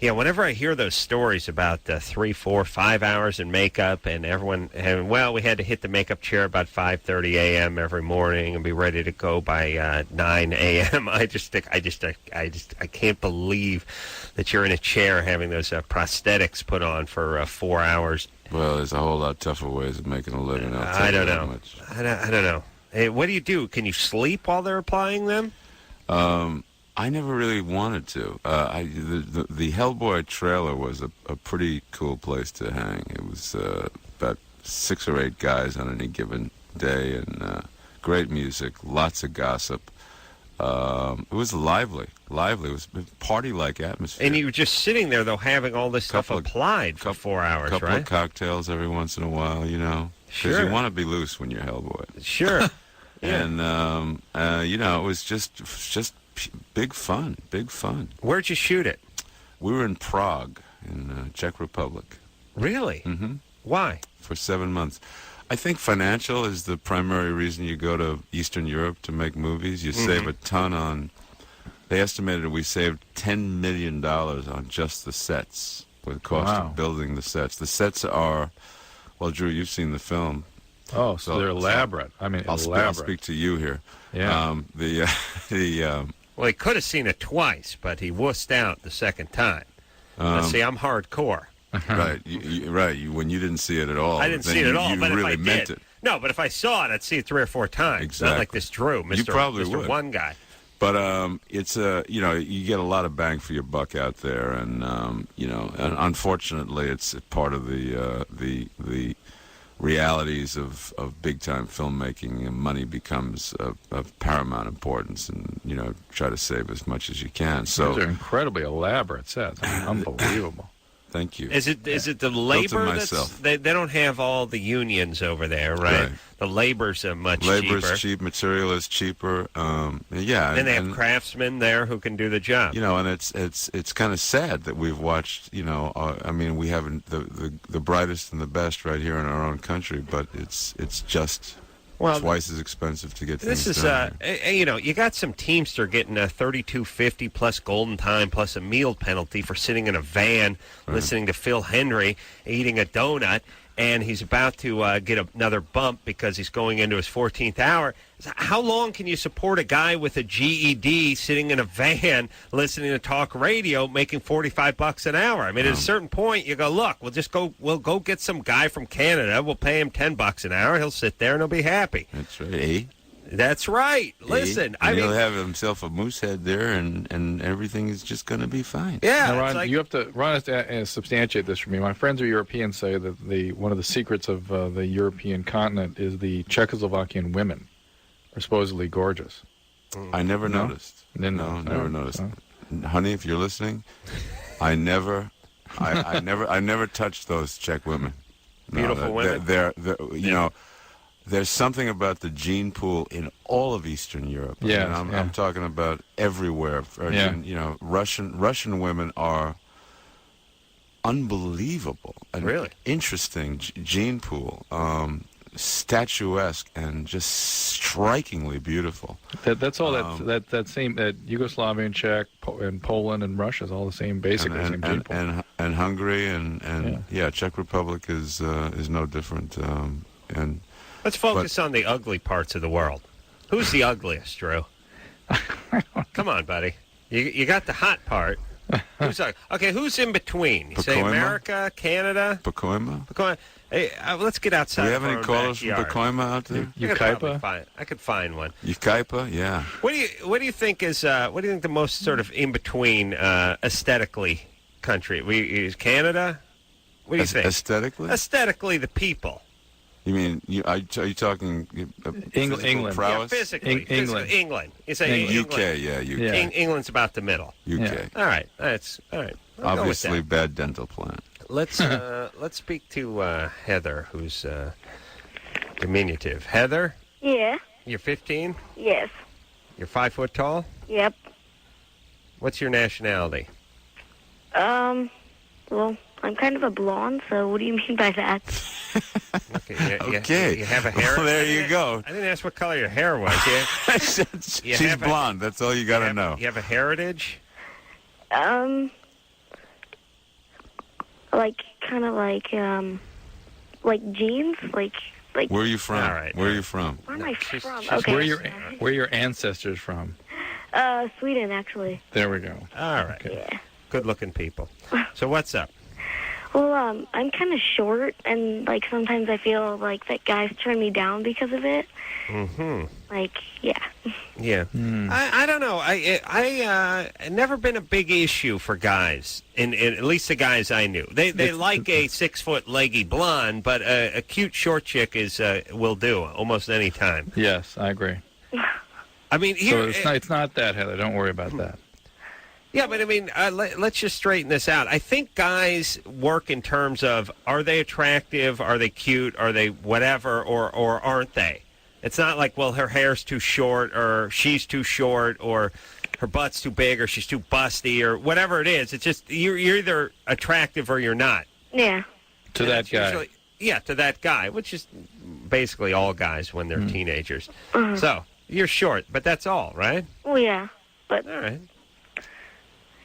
Yeah, whenever I hear those stories about 3, 4, 5 hours in makeup and everyone, we had to hit the makeup chair about 5:30 a.m. every morning and be ready to go by 9 a.m. I can't believe that you're in a chair having those prosthetics put on for 4 hours. Well, there's a whole lot tougher ways of making a living. I don't know. I don't know. Hey, what do you do? Can you sleep while they're applying them? I never really wanted to. The Hellboy trailer was a pretty cool place to hang. It was about 6 or 8 guys on any given day, and great music, lots of gossip. It was lively. It was a party-like atmosphere. And you were just sitting there, though, having all this stuff applied for 4 hours, right? A couple of cocktails every once in a while, you know. Sure. Because you want to be loose when you're Hellboy. Sure. Yeah. And, it was just big fun. Where'd you shoot it? We were in Prague, in Czech Republic. Really? Mm-hmm. Why? For 7 months. I think financial is the primary reason you go to Eastern Europe to make movies. You save a ton on... They estimated we saved $10 million on just the sets, with the cost of building the sets. The sets are... Well, Drew, you've seen the film. Oh, so they're elaborate. I'll speak to you here. Yeah. Well, he could have seen it twice, but he wussed out the second time. See, I'm hardcore. Right, when you didn't see it at all. I didn't see it at all, but really if I meant did. it. No, but if I saw it, I'd see it 3 or 4 times. Exactly. Not like this Drew, Mr. You probably Mr. would. One Guy. But it's you get a lot of bang for your buck out there, and and unfortunately, it's part of the realities of big-time filmmaking, and money becomes of paramount importance, and try to save as much as you can. So those are incredibly elaborate sets. Unbelievable. Thank you. Is it the labor that's they don't have all the unions over there, right? The labor's much cheaper. Labor's cheap, material is cheaper. And they have craftsmen there who can do the job. And it's kind of sad that we've watched. We have the brightest and the best right here in our own country, but it's just twice as expensive to get things done. You got some Teamster getting a $32.50 plus golden time plus a meal penalty for sitting in a van listening to Phil Henry eating a donut. and he's about to get another bump because he's going into his 14th hour. How long can you support a guy with a GED sitting in a van listening to talk radio making $45 an hour? I mean, at a certain point, you go, look, we'll go get some guy from Canada. We'll pay him $10 an hour. He'll sit there and he'll be happy. That's right. That's right. Listen, I mean, he'll have himself a moose head there, and everything is just going to be fine. Yeah, now, Ron, Ron has to substantiate this for me. My friends who are Europeans say that one of the secrets of the European continent is the Czechoslovakian women are supposedly gorgeous. I never noticed. No, never noticed. Honey, if you're listening, I never touched those Czech women. Beautiful women. They're there's something about the gene pool in all of Eastern Europe. Yeah, I'm talking about everywhere. Russian women are unbelievable and really interesting gene pool, statuesque and just strikingly beautiful. That's all. That same Yugoslavian, Czech, and Poland and Russia is all the same, basically same gene pool. And Hungary and Czech Republic is no different. And let's focus on the ugly parts of the world. Who's the ugliest, Drew? Come on, buddy. You got the hot part. Who's in between? You say America, Canada? Pacoima. Hey, let's get outside. Do we have any callers from Pacoima out there? I could find one. Ukaipa, yeah. What do you think is the most sort of in between aesthetically country? Is Canada? What do you think? Aesthetically? Aesthetically, the people. You mean are you talking England? Prowess? Yeah, physically, England. You say UK, UK. England's about the middle. UK. Yeah. All right, that's all right. Obviously, bad dental plan. Let's speak to Heather, who's diminutive. Heather? Yeah. You're 15? Yes. You're 5 foot tall? Yep. What's your nationality? Well, I'm kind of a blonde, so what do you mean by that? Okay. You have a hair? Well, there you go. I didn't ask what color your hair was. She's blonde. That's all you got to know. You have a heritage? Like jeans, like. Where are you from? All right. Where are you from? Where am I from? Okay. Where are your ancestors from? Sweden, actually. There we go. All right. Okay. Yeah. Good-looking people. So what's up? Well, I'm kind of short, and like sometimes I feel like that guys turn me down because of it. Mm-hmm. Like, yeah. Yeah. I don't know. I never been a big issue for guys, in at least the guys I knew. They like a 6 foot leggy blonde, but a cute short chick will do almost any time. Yes, I agree. I mean, it's not that, Heather. Don't worry about that. Yeah, but I mean, let's just straighten this out. I think guys work in terms of, are they attractive, are they cute, are they whatever, or aren't they? It's not like, well, her hair's too short, or she's too short, or her butt's too big, or she's too busty, or whatever it is. It's just, you're either attractive or you're not. Yeah. To that guy. To that guy, which is basically all guys when they're teenagers. Mm-hmm. So, you're short, but that's all, right? Well, yeah, but... All right.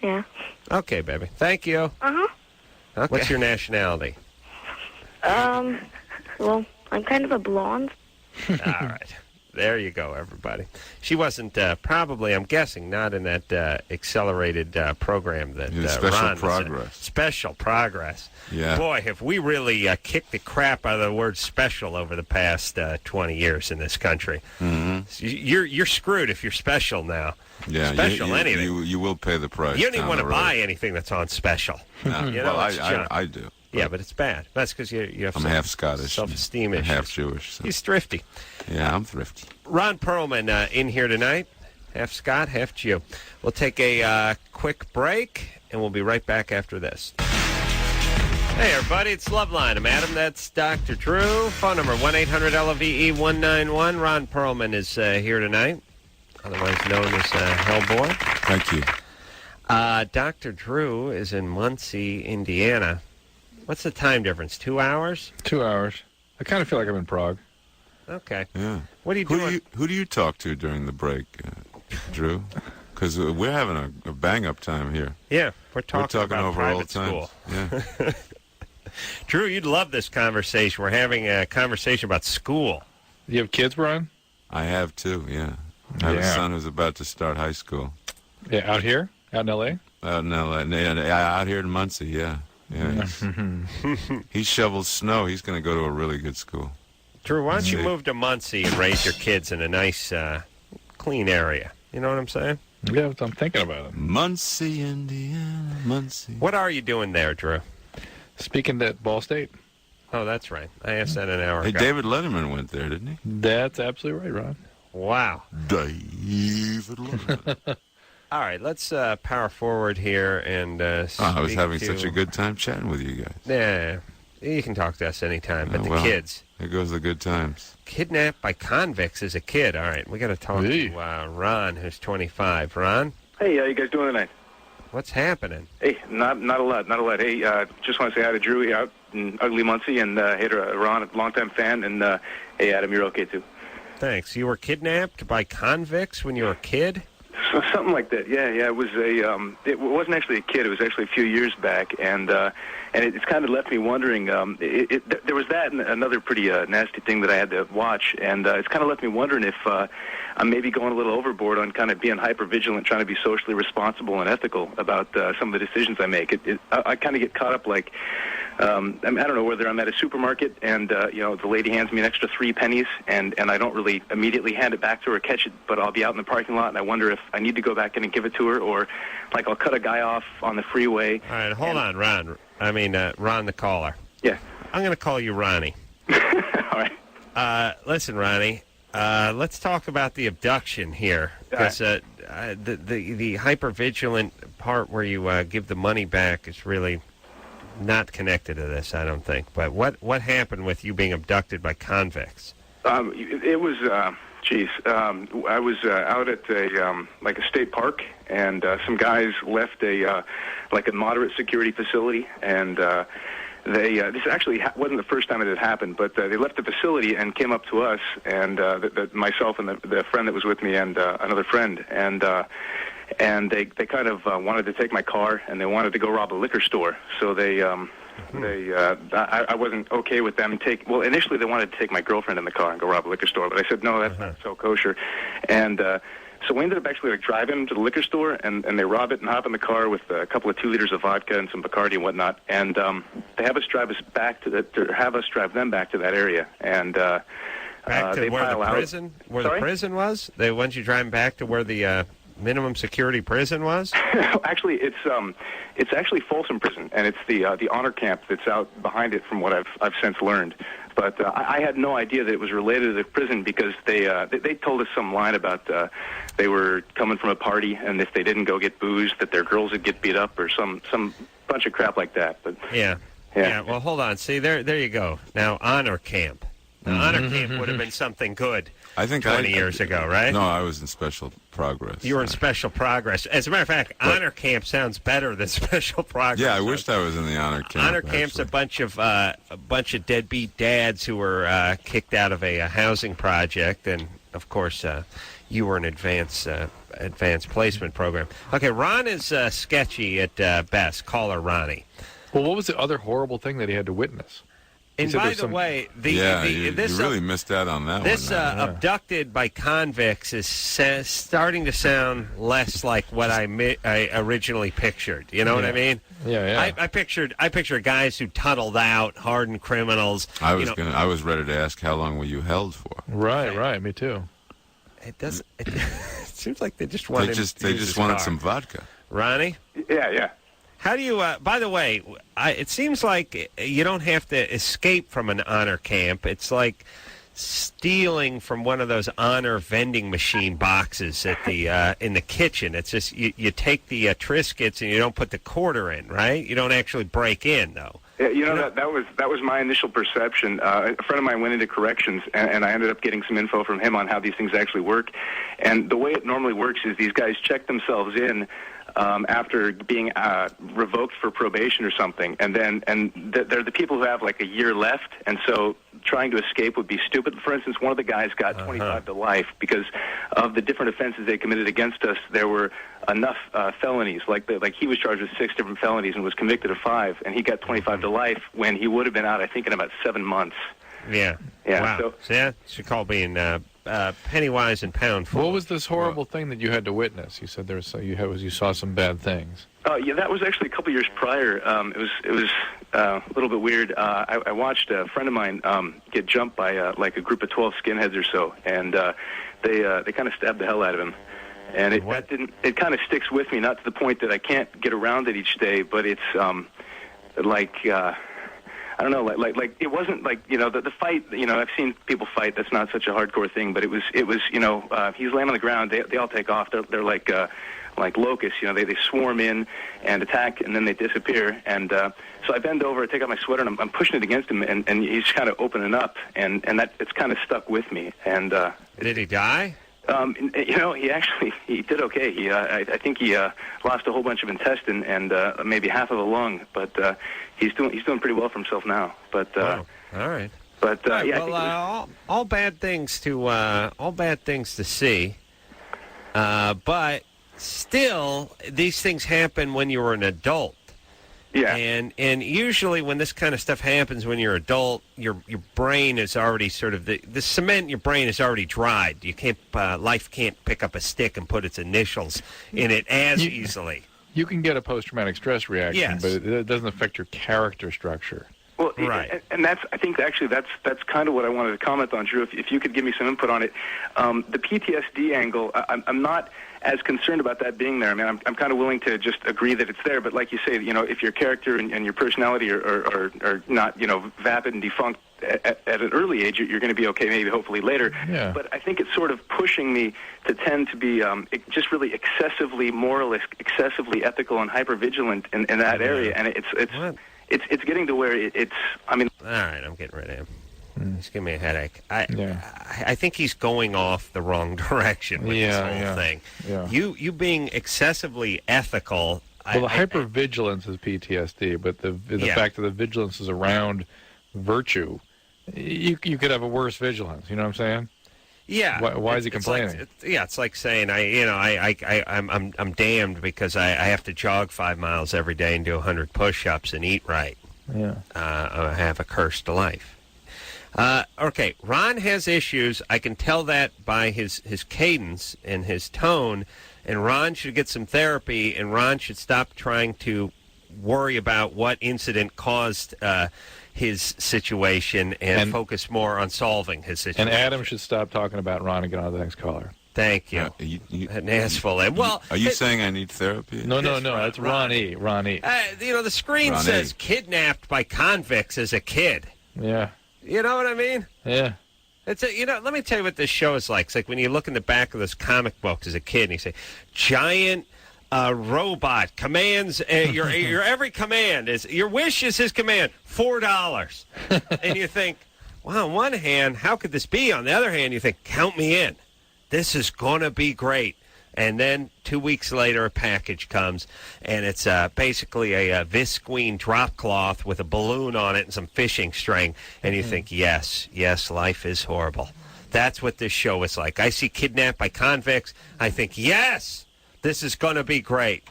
Yeah. Okay, baby. Thank you. Uh-huh. Okay. What's your nationality? Well, I'm kind of a blonde. All right. There you go, everybody. She wasn't probably, I'm guessing, not in that accelerated program that Special Progress. Special Progress. Yeah. Boy, have we really kicked the crap out of the word special over the past 20 years in this country. Mm-hmm. You're screwed if you're special now. Yeah, special anything. You will pay the price. You don't even want to buy anything that's on special. No. You know, well, I do. Yeah, but it's bad. That's because you have I'm half Scottish. Self-esteem issues. Half Jewish. So. He's thrifty. Yeah, I'm thrifty. Ron Perlman in here tonight. Half Scot, half Jew. We'll take a quick break, and we'll be right back after this. Hey, everybody, it's Loveline. I'm Adam. That's Dr. Drew. Phone number 1-800-LOVE-191. Ron Perlman is here tonight, otherwise known as Hellboy. Thank you. Dr. Drew is in Muncie, Indiana. What's the time difference? 2 hours? 2 hours. I kind of feel like I'm in Prague. Okay. Yeah. What are you doing? Who do you talk to during the break, Drew? Because we're having a bang-up time here. Yeah, we're talking over about old private times. school. Yeah. Drew, you'd love this conversation. We're having a conversation about school. You have kids, Brian? I have too, yeah. I have a son who's about to start high school. Yeah, out here? Out in L.A.? Out in L.A. Out here in Muncie, yeah. Yeah. He shovels snow. He's going to go to a really good school. Drew, why don't you move to Muncie and raise your kids in a nice, clean area? You know what I'm saying? Yeah, I'm thinking about it. Muncie, Indiana, Muncie. What are you doing there, Drew? Speaking at Ball State. Oh, that's right. I asked that an hour Hey, ago. David Letterman went there, didn't he? That's absolutely right, Ron. Wow. David Letterman. All right, let's power forward here and I was having to... such a good time chatting with you guys. Yeah, you can talk to us anytime, but the kids. There goes the good times. Kidnapped by convicts as a kid. All right, we got to talk to Ron, who's 25. Ron? Hey, how you guys doing tonight? What's happening? Hey, not a lot. Hey, just want to say hi to Drew out in ugly Muncie, and hey to Ron, a longtime fan, and hey, Adam, you're okay too. Thanks. You were kidnapped by convicts when you were a kid? So, something like that. Yeah. It was it wasn't actually a kid. It was actually a few years back, and it's kind of left me wondering. There was that and another pretty nasty thing that I had to watch, and it's kind of left me wondering if I'm maybe going a little overboard on kind of being hyper vigilant, trying to be socially responsible and ethical about some of the decisions I make. I kind of get caught up like. I don't know whether I'm at a supermarket and the lady hands me an extra 3 pennies and I don't really immediately hand it back to her or catch it, but I'll be out in the parking lot and I wonder if I need to go back in and give it to her, or like I'll cut a guy off on the freeway. All right, hold on, Ron. Ron the caller. Yeah. I'm going to call you Ronnie. All right. Listen, Ronnie, let's talk about the abduction here, because the hypervigilant part where you give the money back is really not connected to this, I don't think. But what happened with you being abducted by convicts? It was, I was out at a state park, and some guys left a moderate security facility, and this actually wasn't the first time it had happened, but they left the facility and came up to us, and myself and the friend that was with me and another friend, and they kind of wanted to take my car, and they wanted to go rob a liquor store. So I wasn't okay with them initially they wanted to take my girlfriend in the car and go rob a liquor store, but I said, no, that's not so kosher. And so we ended up actually driving to the liquor store, and they rob it and hop in the car with a couple of 2 liters of vodka and some Bacardi and whatnot. And they have us drive them back to that area. And back to they where the pile prison, out. where the prison was? They want you driving back to where the minimum security prison was? Actually, it's actually Folsom Prison, and it's the honor camp that's out behind it, from what I've since learned. But I had no idea that it was related to the prison, because they told us some line about they were coming from a party, and if they didn't go get booze, that their girls would get beat up, or some bunch of crap like that. But yeah. Well, hold on. See, there you go. Now, honor camp. Now, honor camp would have been something good. I think 20 years ago, right? No, I was in special progress. You were in special progress. As a matter of fact, honor camp sounds better than special progress. Yeah, I wished I was in the honor camp. Honor camp's a bunch of deadbeat dads who were kicked out of a housing project, and of course, you were an advanced placement program. Okay, Ron is sketchy at best. Call her Ronnie. Well, what was the other horrible thing that he had to witness? And by the way, you really missed out on that one. This abducted by convicts is starting to sound less like what I originally pictured. You know what I mean? Yeah. I pictured guys who tunneled out, hardened criminals. I was ready to ask, how long were you held for? Right. Me too. It doesn't. It seems like they just wanted. They just wanted some vodka. Ronnie? Yeah. How do you, by the way, it seems like you don't have to escape from an honor camp. It's like stealing from one of those honor vending machine boxes at the in the kitchen. It's just you take the Triscuits and you don't put the quarter in, right? You don't actually break in, though. Yeah, that was my initial perception. A friend of mine went into corrections, and I ended up getting some info from him on how these things actually work. And the way it normally works is these guys check themselves in after being revoked for probation or something, and they're the people who have like a year left, and so trying to escape would be stupid. For instance, one of the guys got 25 to life because of the different offenses they committed against us. There were enough felonies, like he was charged with 6 different felonies and was convicted of 5, and he got 25 to life when he would have been out, I think, in about 7 months. Yeah. Yeah. Wow. So that should call being penny wise and pound foolish. What was this horrible thing that you had to witness? You said you saw some bad things. Yeah, that was actually a couple years prior. It was a little bit weird. I watched a friend of mine get jumped by like a group of 12 skinheads or so, and they kind of stabbed the hell out of him. And it kind of sticks with me, not to the point that I can't get around it each day, but it's I don't know, like it wasn't like, you know, the fight, you know, I've seen people fight. That's not such a hardcore thing, but it was, you know, he's laying on the ground. They all take off. They're like locusts, you know, they swarm in and attack, and then they disappear. And so I bend over, I take out my sweater, and I'm pushing it against him, and he's kind of opening up, and that it's kind of stuck with me. And did he die? You know, he did okay. I think he lost a whole bunch of intestine and maybe half of a lung, but he's doing pretty well for himself now. But wow. All right. But yeah, well, all bad things to see. But still, these things happen when you're an adult. Yeah. And usually when this kind of stuff happens when you're adult, your brain is already sort of the cement in your brain is already dried. You can't life can't pick up a stick and put its initials in it as easily. You can get a post-traumatic stress reaction, yes, but it doesn't affect your character structure. Well, right. And I think actually that's kind of what I wanted to comment on, Drew. If you could give me some input on it, the PTSD angle, I'm not as concerned about that being there. I mean, I'm kind of willing to just agree that it's there. But like you say, you know, if your character and your personality are not, you know, vapid and defunct at an early age, you're going to be okay, maybe hopefully later. Yeah. But I think it's sort of pushing me to tend to be just really excessively moralist, excessively ethical, and hypervigilant in that area. And it's getting to where it's. I mean. All right, I'm getting rid of him. He's giving me a headache. I think he's going off the wrong direction with this whole thing. Yeah. You being excessively ethical. Well, the hypervigilance is PTSD, but the fact that the vigilance is around virtue, you could have a worse vigilance. You know what I'm saying? Yeah. Why is he complaining? It's like saying I'm damned because I have to jog 5 miles every day and do 100 push-ups and eat right. Yeah. I have a cursed life. Okay, Ron has issues. I can tell that by his cadence and his tone, and Ron should get some therapy, and Ron should stop trying to worry about what incident caused his situation and focus more on solving his situation. And Adam should stop talking about Ron and get on to the next caller. Thank you. An asshole. Well, are you saying I need therapy? No. That's Ron E. You know, the screen says kidnapped by convicts as a kid. Yeah. You know what I mean? Yeah. It's let me tell you what this show is like. It's like when you look in the back of those comic books as a kid and you say, giant robot commands, your every command is, your wish is his command, $4. And you think, well, on one hand, how could this be? On the other hand, you think, count me in. This is going to be great. And then 2 weeks later, a package comes, and it's basically a visqueen drop cloth with a balloon on it and some fishing string. And you think, yes, life is horrible. That's what this show is like. I see kidnapped by convicts. I think, yes, this is going to be great.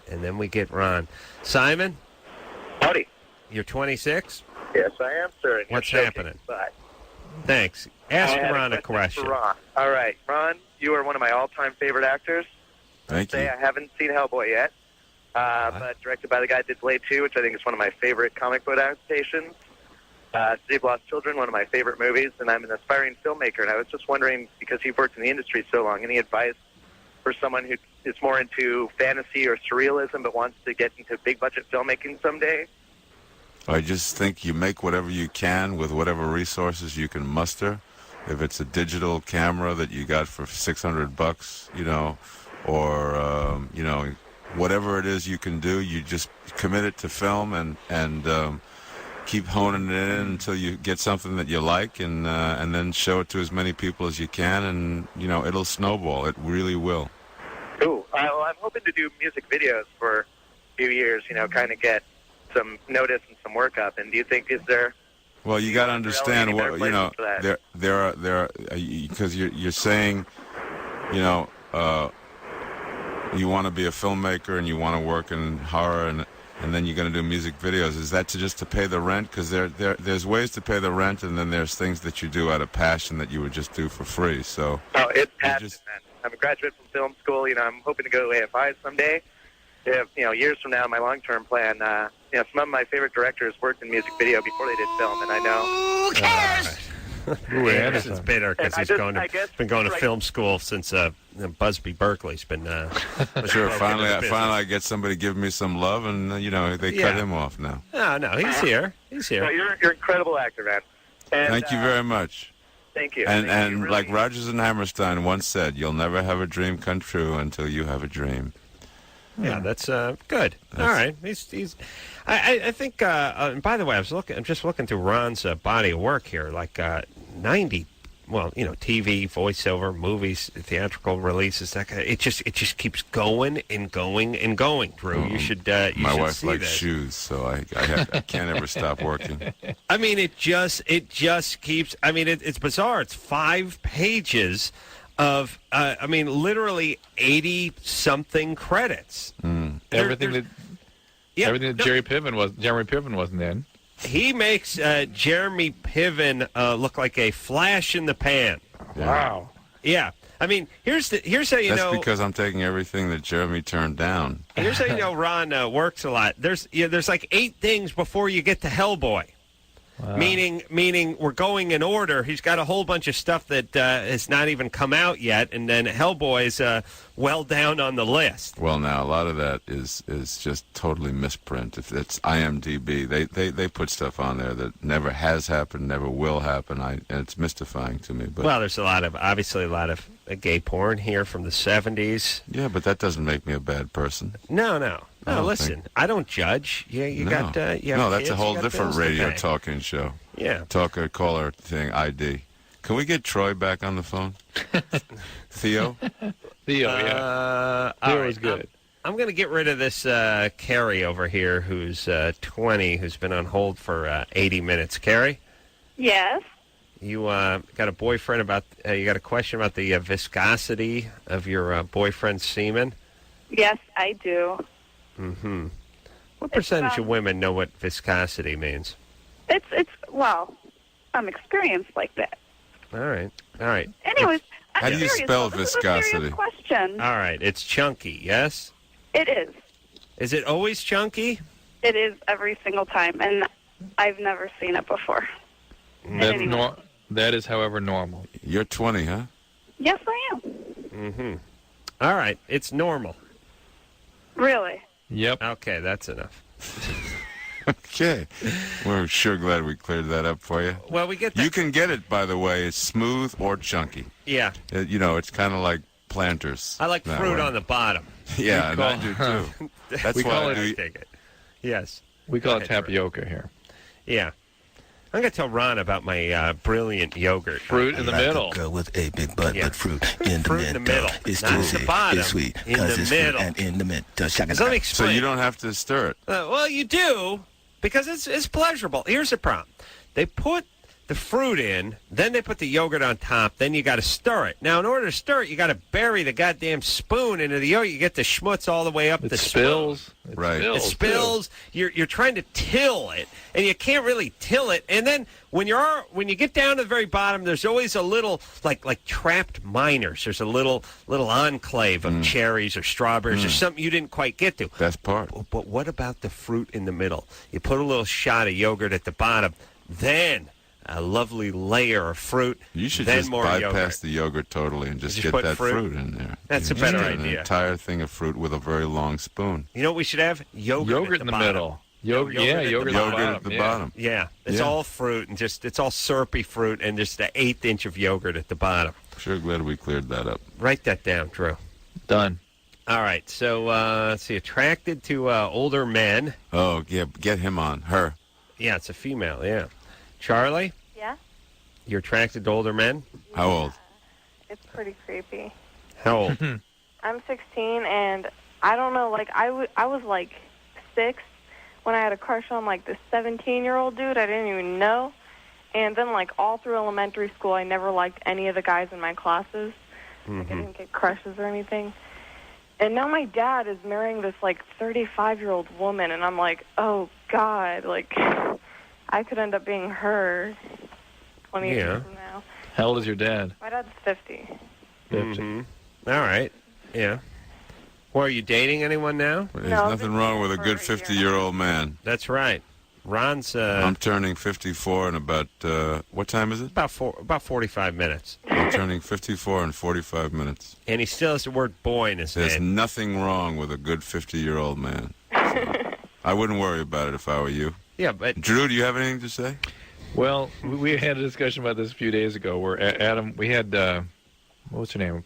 And then we get Ron. Simon? Howdy. You're 26? Yes, I am, sir. What's happening? Thanks. Ask Ron a question. Ron. All right, Ron, you are one of my all-time favorite actors. Thank you. I haven't seen Hellboy yet, but directed by the guy who did Blade 2, which I think is one of my favorite comic book adaptations. City of Lost Children, one of my favorite movies, and I'm an aspiring filmmaker, and I was just wondering, because you've worked in the industry so long, any advice for someone who is more into fantasy or surrealism but wants to get into big-budget filmmaking someday? I just think you make whatever you can with whatever resources you can muster. If it's a digital camera that you got for $600, you know, or you know, whatever it is you can do, you just commit it to film and keep honing it in until you get something that you like, and then show it to as many people as you can, and you know, it'll snowball. It really will. Cool. I I'm hoping to do music videos for a few years, kind of get some notice and some work up. And do you think, is there... Well, you got to understand what, there are, because you're saying, you want to be a filmmaker and you want to work in horror and then you're going to do music videos. Is that just to pay the rent? Because there's ways to pay the rent, and then there's things that you do out of passion that you would just do for free. So it's passion, man. I'm a graduate from film school. I'm hoping to go to AFI someday. Years from now, my long-term plan. Some of my favorite directors worked in music video before they did film, and I know. Who cares? Anderson's bitter because he's been going to film school since Busby Berkeley's been. Sure, finally I get somebody giving me some love, and they cut him off now. No, he's here. He's here. No, you're an incredible actor, man. And, Thank you very much. Thank you. And really... like Rodgers and Hammerstein once said, you'll never have a dream come true until you have a dream. Yeah, that's good. All right, he's. I think. And by the way, I'm just looking through Ron's body of work here. Like 90. Well, TV, voiceover, movies, theatrical releases. That kind of, it just keeps going and going and going. Drew, you should. My wife see likes this. shoes, so I can't ever stop working. I mean, it just keeps. I mean, it's bizarre. It's 5 pages of, literally 80-something credits. Everything that Jeremy Piven wasn't in. He makes Jeremy Piven look like a flash in the pan. Yeah. Wow. Yeah. I mean, here's how you know. That's because I'm taking everything that Jeremy turned down. Here's how you know Ron works a lot. There's like 8 things before you get to Hellboy. Wow. Meaning we're going in order. He's got a whole bunch of stuff that has not even come out yet, and then Hellboy's well down on the list. Well, now a lot of that is just totally misprint. If it's IMDb, they put stuff on there that never has happened, never will happen. And it's mystifying to me. But there's obviously a lot of gay porn here from the 70s. Yeah, but that doesn't make me a bad person. No. Listen, I don't judge. You got that's a whole different radio talking show. Yeah. Caller thing, ID. Can we get Troy back on the phone? Theo? Yeah. Theo is good. I'm going to get rid of this Carrie over here, who's 20, who's been on hold for 80 minutes. Carrie? Yes. You got a boyfriend you got a question about the viscosity of your boyfriend's semen? Yes, I do. Mm-hmm. What percentage of women know what viscosity means? I'm experienced like that. All right. Anyways, how do you spell this viscosity? Is a serious question. All right, it's chunky, yes? It is. Is it always chunky? It is every single time, and I've never seen it before. That is, however, normal. You're 20, huh? Yes, I am. Mm-hmm. All right, it's normal. Really? Yep. Okay, that's enough. Okay. We're sure glad we cleared that up for you. Well, we get that. You can get it, by the way. It's smooth or chunky. Yeah. It's kind of like Planters. I like fruit on the bottom. Yeah, and I do too. That's why I take it. Yes. We call it tapioca here. Yeah. I'm going to tell Ron about my brilliant yogurt. Fruit in the middle. A girl with a big butt, but fruit in the middle. It's not juicy, the bottom. it's sweet, in the middle. And in the middle. Let me explain. So you don't have to stir it. Well, you do, because it's pleasurable. Here's the problem. They put the fruit in, then they put the yogurt on top, then you got to stir it. Now, in order to stir it, you got to bury the goddamn spoon into the yogurt. You get the schmutz all the way up the spills. spoon. Right. It spills. You're trying to till it, and you can't really till it. And then when you get down to the very bottom, there's always a little like trapped miners. There's a little enclave of cherries or strawberries or something you didn't quite get to. Best part. But what about the fruit in the middle? You put a little shot of yogurt at the bottom, then a lovely layer of fruit. You should then just more bypass yogurt. the yogurt totally and just get put that fruit in there. That's a better An idea. entire thing of fruit with a very long spoon. You know what we should have? Yogurt in the bottom. middle. Yogurt at the bottom. Yeah, it's all fruit and it's all syrupy fruit and just an 1/8 inch of yogurt at the bottom. Sure glad we cleared that up. Write that down, Drew. Done. All right, so let's see. Attracted to older men. Oh, yeah, get him on. Her. Yeah, it's a female, yeah. Charlie? Yeah? You're attracted to older men? How old? It's pretty creepy. How old? I'm 16, and I don't know, like, I was, like, 6 when I had a crush on, like, this 17-year-old dude I didn't even know. And then, like, all through elementary school, I never liked any of the guys in my classes. Like, I didn't get crushes or anything. And now my dad is marrying this, like, 35-year-old woman, and I'm like, oh, God, like, I could end up being her 20 years from now. How old is your dad? My dad's 50. 50. All right. Yeah. Well, are you dating anyone now? There's nothing wrong with a good 50-year-old man. That's right. Ron's... I'm turning 54 in about... what time is it? About 45 minutes. I'm turning 54 in 45 minutes. And he still has the word boy in his name. There's nothing wrong with a good 50-year-old man. So I wouldn't worry about it if I were you. Yeah, but... Drew, do you have anything to say? Well, we had a discussion about this a few days ago where Adam, we had, what was her name?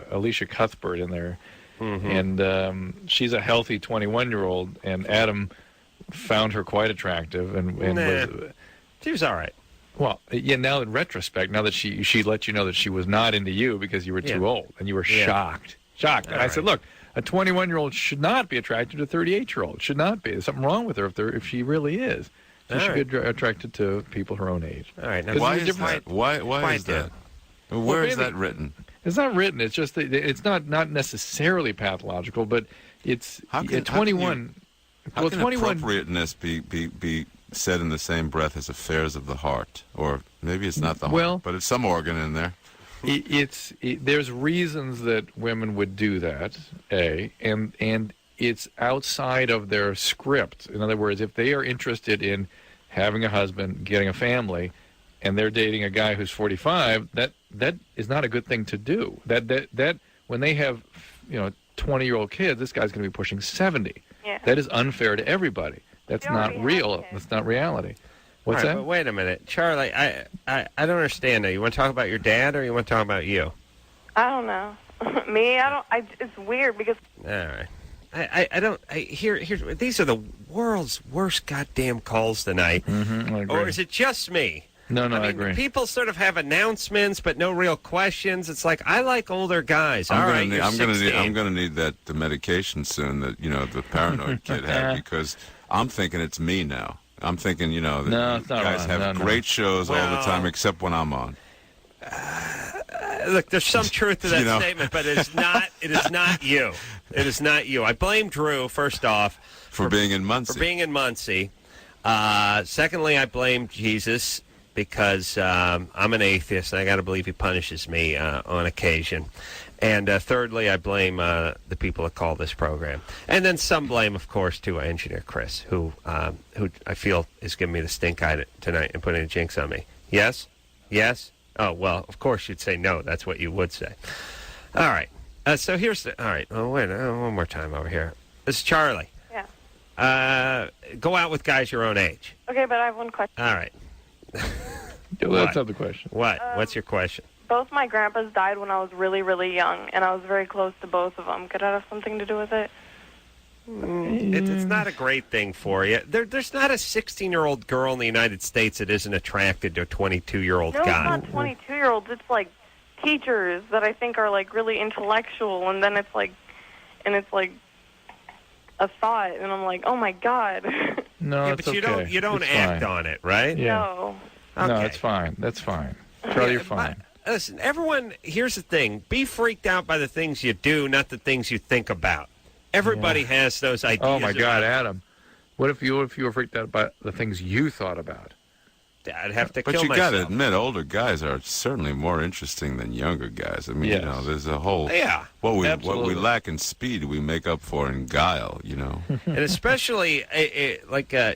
Alicia Cuthbert in there. Mm-hmm. And she's a healthy 21-year-old, and Adam found her quite attractive. And she was all right. Well, yeah, now in retrospect, now that she let you know that she was not into you because you were too old, and you were shocked. And I said, look, a 21-year-old should not be attracted to a 38-year-old. Should not be. There's something wrong with her if she really is. She should be attracted to people her own age. All right. Now, why is that? Why is that? Where is that written? It's not written. It's just that it's not necessarily pathological, but it's at 21. How can appropriateness be said in the same breath as affairs of the heart? Or maybe it's not the heart, but it's some organ in there. There's reasons that women would do that, and it's outside of their script. In other words, if they are interested in having a husband, getting a family, and they're dating a guy who's 45, that is not a good thing to do. That when they have 20-year-old kids, this guy's going to be pushing 70. Yeah. That is unfair to everybody. That's not real. That's not reality. What's that? But wait a minute, Charlie. I don't understand now. You want to talk about your dad, or you want to talk about you? I don't know. Me, it's weird because... All right. I don't. These are the world's worst goddamn calls tonight. I agree. Or is it just me? No, I agree. People sort of have announcements, but no real questions. It's like, I like older guys. I'm gonna need that the medication soon that the paranoid kid had, because I'm thinking it's me now. I'm thinking that guys have great shows all the time except when I'm on. Look, there's some truth to that statement, but it is not. It is not you. It is not you. I blame Drew first off for being in Muncie. Secondly, I blame Jesus because I'm an atheist and I got to believe he punishes me on occasion. And thirdly, I blame the people that call this program, and then some blame, of course, to Engineer Chris, who I feel is giving me the stink eye tonight and putting a jinx on me. Yes. Oh, well, of course you'd say no. That's what you would say. All right. So here's the... All right. Oh, wait. One more time over here. This is Charlie. Yeah. Go out with guys your own age. Okay, but I have one question. All right. Let's have the question. What? What's your question? Both my grandpas died when I was really, really young, and I was very close to both of them. Could that have something to do with it? It's not a great thing for you. There's not a 16-year-old girl in the United States that isn't attracted to a 22-year-old guy. It's not 22-year-olds. It's like teachers that I think are like really intellectual, and then it's like a thought, and I'm like, oh my God. No, but you don't act on it, right? Yeah. No. Okay. No, it's fine. That's fine. Charlie, you're fine. Listen, everyone. Here's the thing: be freaked out by the things you do, not the things you think about. Everybody has those ideas. Oh my God, Adam! What if you were freaked out by the things you thought about? I'd have to kill myself. But you got to admit, older guys are certainly more interesting than younger guys. I mean, there's a whole... Yeah, what we lack in speed, we make up for in guile, And especially,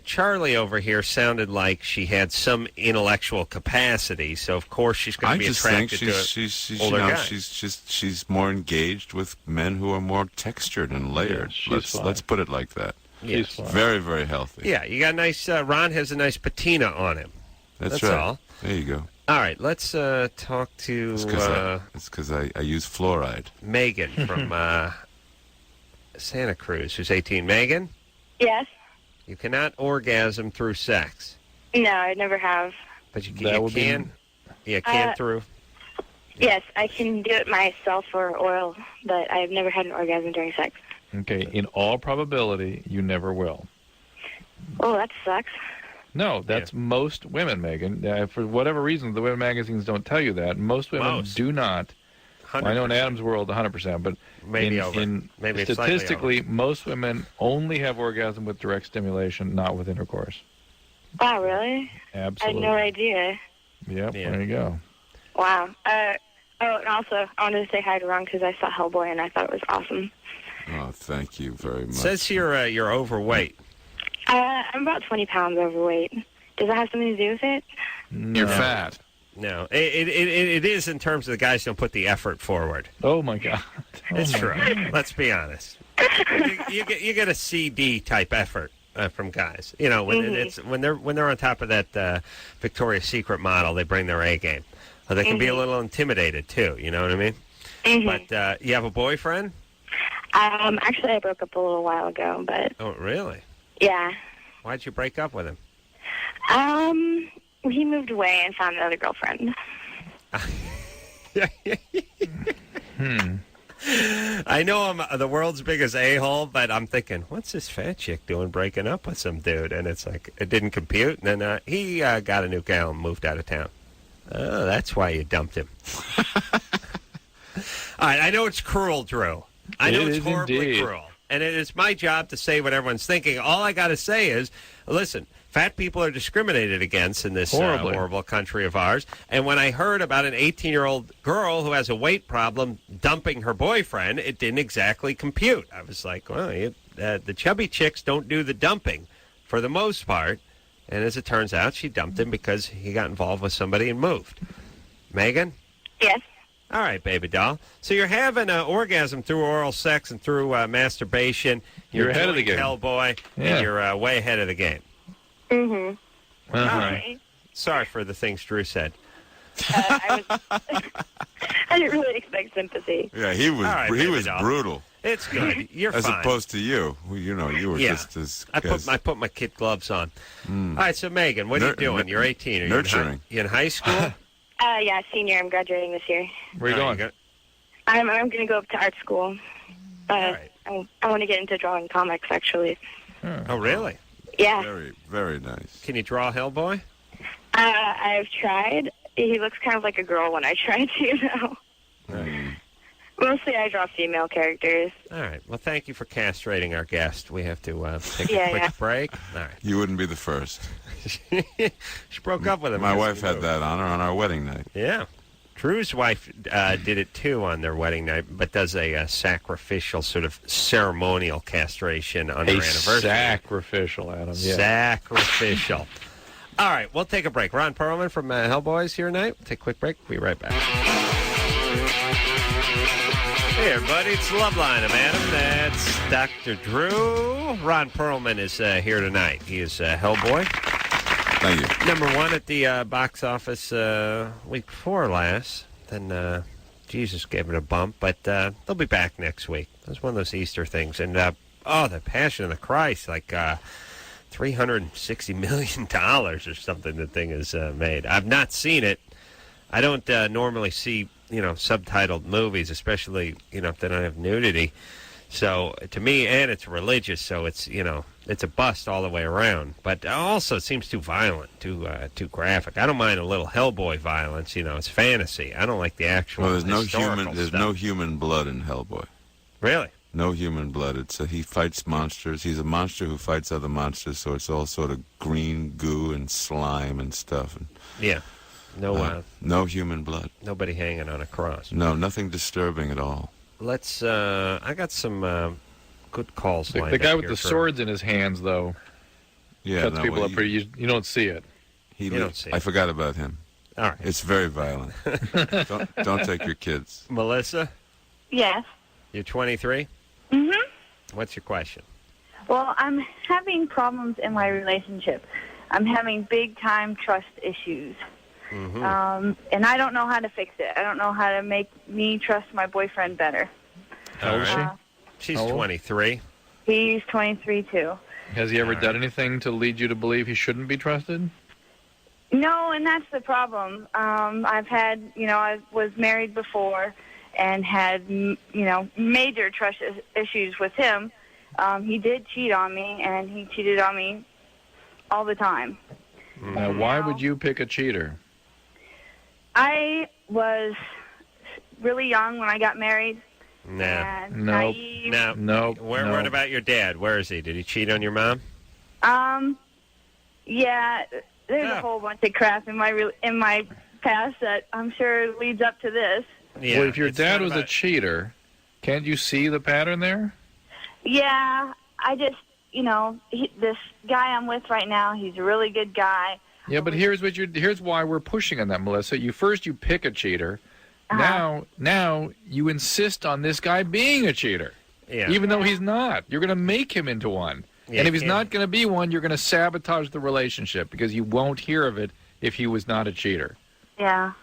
Charlie over here sounded like she had some intellectual capacity, so of course she's going to be attracted to older guys. She's more engaged with men who are more textured and layered. Let's put it like that. Yes. Very, very healthy. Yeah, you got a nice... Ron has a nice patina on him. That's right. All. There you go. All right, let's talk to... It's because I use fluoride. Megan from Santa Cruz, who's 18. Megan? Yes. You cannot orgasm through sex. No, I never have. But you can through... Yes, I can do it myself or oral, but I've never had an orgasm during sex. Okay, in all probability, you never will. Oh, that sucks. No, that's most women, Megan. For whatever reason, the women magazines don't tell you that. Most women do not. Well, I know in Adam's world, 100%, but maybe maybe statistically, most women only have orgasm with direct stimulation, not with intercourse. Wow, really? Absolutely. I had no idea. Yep, there you go. Wow. Oh, and also, I wanted to say hi to Ron because I saw Hellboy and I thought it was awesome. Oh, thank you very much. Says you're overweight. I'm about 20 pounds overweight. Does that have something to do with it? You're fat. No, it is in terms of the guys who don't put the effort forward. Oh my God, it's true. Let's be honest. You get a CD type effort from guys. You know, when they're on top of that Victoria's Secret model, they bring their A game. They can be a little intimidated too. You know what I mean? But you have a boyfriend? Actually, I broke up a little while ago, but Oh, really? yeah. Why'd you break up with him? He moved away and found another girlfriend. I know I'm the world's biggest a-hole, but I'm thinking, what's this fat chick doing breaking up with some dude? And it's like, it didn't compute. And then he got a new gal and moved out of town. Oh, that's why you dumped him. All right, I know it's cruel, Drew. I know it's horribly cruel. And it is my job to say what everyone's thinking. All I got to say is, listen, fat people are discriminated against in this horrible country of ours. And when I heard about an 18-year-old girl who has a weight problem dumping her boyfriend, it didn't exactly compute. I was like, well, the chubby chicks don't do the dumping for the most part. And as it turns out, she dumped him because he got involved with somebody and moved. Megan? Yes. All right, baby doll. So you're having an orgasm through oral sex and through masturbation. You're ahead of the game. Hellboy, Yeah. and you're way ahead of the game. Mm-hmm. All right. Sorry for the things Drew said. I didn't really expect sympathy. Yeah, he was All right, he baby was doll. brutal. It's good. You're As fine. opposed to you. You know, you were just as... I put my kid gloves on. All right, so Megan, what are you doing? You're 18. Are you nurturing. You in high school? Yeah, senior. I'm graduating this year. Where are you going? I'm going to go up to art school. I want to get into drawing comics, actually. Oh, really? Yeah. Very, very nice. Can you draw Hellboy? I've tried. He looks kind of like a girl when I try to, Mostly I draw female characters. All right. Well, thank you for castrating our guest. We have to take a quick break. All right. You wouldn't be the first. She broke up with him. My wife had that on her on our wedding night. Yeah. Drew's wife did it, too, on their wedding night, but does a sacrificial sort of ceremonial castration on their anniversary. Sacrificial, Adam. Yeah. Sacrificial. All right, we'll take a break. Ron Perlman from Hellboys here tonight. We'll take a quick break. We'll be right back. Hey, everybody. It's Loveline. I'm Adam. That's Dr. Drew. Ron Perlman is here tonight. He is Hellboy. Thank you. Number one at the box office week before last. Then Jesus gave it a bump, but they'll be back next week. That's one of those Easter things. And, the Passion of the Christ, like $360 million or something the thing has made. I've not seen it. I don't normally see, subtitled movies, especially, if they don't have nudity. So, to me, and it's religious, so it's, it's a bust all the way around. But also it seems too violent, too graphic. I don't mind a little Hellboy violence, it's fantasy. I don't like the actual Well, there's stuff. no human blood in Hellboy. Really? No human blood. He fights monsters. He's a monster who fights other monsters, so it's all sort of green goo and slime and stuff. And, yeah. No human blood. Nobody hanging on a cross. No, nothing disturbing at all. Let's, I got some good calls lined The guy up with here the swords in his hands, though, cuts people up pretty. You don't see it. You don't see it. I forgot about him. All right. It's very violent. don't take your kids. Melissa? Yes. You're 23? Mm-hmm. What's your question? Well, I'm having problems in my relationship. I'm having big-time trust issues. Mm-hmm. And I don't know how to fix it. I don't know how to make me trust my boyfriend better. How old is she? She's 23. He's 23, too. Has he ever done anything to lead you to believe he shouldn't be trusted? No, and that's the problem. I've had, I was married before and had, major trust issues with him. He did cheat on me, and he cheated on me all the time. Now, why would you pick a cheater? I was really young when I got married. No. What about your dad? Where is he? Did he cheat on your mom? Yeah, there's a whole bunch of crap in my past that I'm sure leads up to this. Yeah, well, if your dad was a cheater, can't you see the pattern there? Yeah, I just, this guy I'm with right now, he's a really good guy. Yeah, but here's why we're pushing on that, Melissa. You pick a cheater. Now you insist on this guy being a cheater, even though he's not. You're going to make him into one. Yeah, and if he's not going to be one, you're going to sabotage the relationship because you won't hear of it if he was not a cheater. Yeah.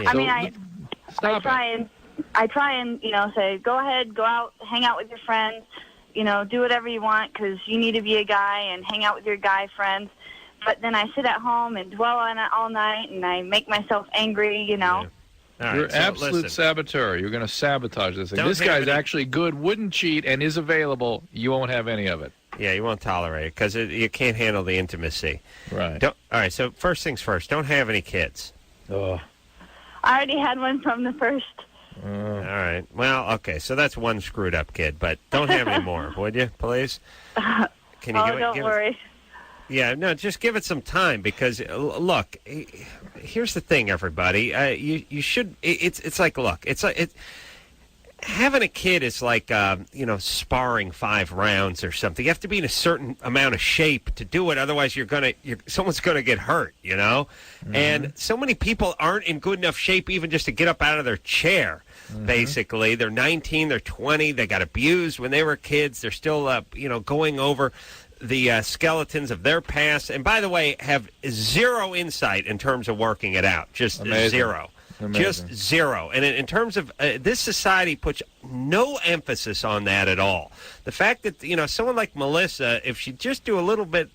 I mean, I try and say, go ahead, go out, hang out with your friends, do whatever you want because you need to be a guy and hang out with your guy friends. But then I sit at home and dwell on it all night, and I make myself angry, Yeah. You're an absolute saboteur. You're going to sabotage this thing. This guy's actually good, wouldn't cheat, and is available. You won't have any of it. Yeah, you won't tolerate it because you can't handle the intimacy. Right. All right, so first things first, don't have any kids. Oh. I already had one from the first. All right. Well, okay, so that's one screwed up kid, but don't have any more, would you, please? Can you don't worry. Yeah, no, just give it some time because, look, here's the thing, everybody. You should, it's like, look, having a kid is like, sparring 5 rounds or something. You have to be in a certain amount of shape to do it. Otherwise, someone's going to get hurt, Mm-hmm. And so many people aren't in good enough shape even just to get up out of their chair, basically. They're 19, they're 20, they got abused when they were kids. They're still, going over the skeletons of their past. And by the way, have zero insight in terms of working it out. Just zero. Amazing. Just zero. And in terms of this society puts no emphasis on that at all. The fact that, someone like Melissa, if she just do a little bit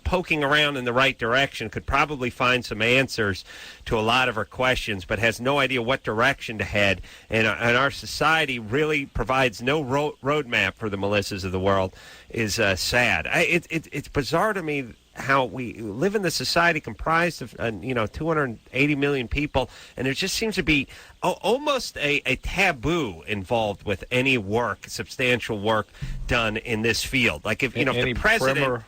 poking around in the right direction, could probably find some answers to a lot of her questions, but has no idea what direction to head. And our society really provides no roadmap for the Melissas of the world is sad. It's bizarre to me how we live in the society comprised of 280 million people, and there just seems to be almost a taboo involved with any substantial work done in this field. Like if the president,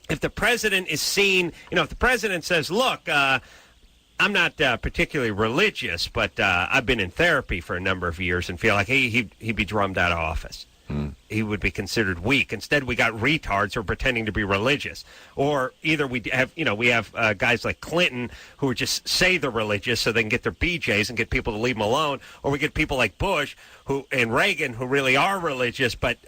if the president is seen, if the president says, "Look, I'm not particularly religious, but I've been in therapy for a number of years," and feel like he'd be drummed out of office. He would be considered weak. Instead, we got retards who are pretending to be religious. Or either we have guys like Clinton who just say they're religious so they can get their BJs and get people to leave them alone. Or we get people like Bush and Reagan who really are religious, but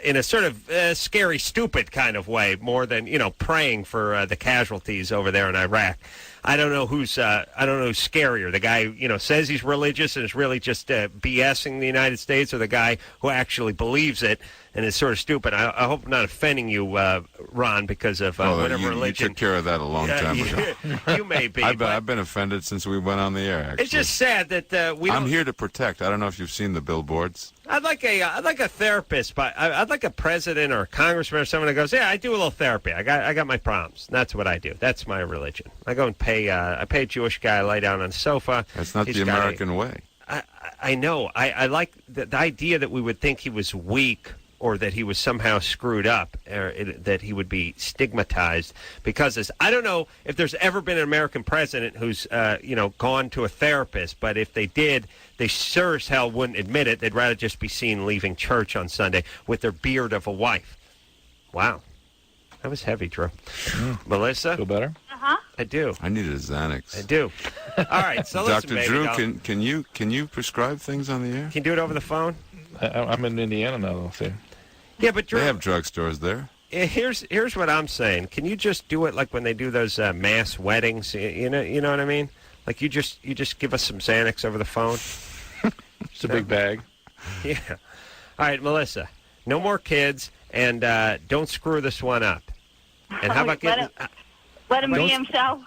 in a sort of scary, stupid kind of way, more than praying for the casualties over there in Iraq. I don't know who's scarier. The guy who, says he's religious and is really just BSing the United States, or the guy who actually believes it and is sort of stupid. I hope I'm not offending you, Ron, because of whatever religion. You took care of that a long time ago. You may be. I've been offended since we went on the air, actually. It's just sad that I'm here to protect. I don't know if you've seen the billboards. I'd like a therapist, but I'd like a president or a congressman or someone that goes, yeah, I do a little therapy. I got my problems. That's what I do. That's my religion. I go and pay a Jewish guy to lie down on a sofa. That's not the American way. I know. I like the idea that we would think he was weak or that he was somehow screwed up, or that he would be stigmatized because I don't know if there's ever been an American president who's gone to a therapist, but if they did, they sure as hell wouldn't admit it. They'd rather just be seen leaving church on Sunday with their beard of a wife. Wow. That was heavy, Drew. Melissa? Feel better? I do. I needed a Xanax. I do. All right, so listen, Dr. Drew, can you prescribe things on the air? Can you do it over the phone? I'm in Indiana now, though, see. Yeah, but Drew, they have drugstores there. Here's what I'm saying. Can you just do it like when they do those mass weddings? You know what I mean? Like you just give us some Xanax over the phone. Just a big bag. Yeah. All right, Melissa. No more kids, and don't screw this one up. And how about let him be himself?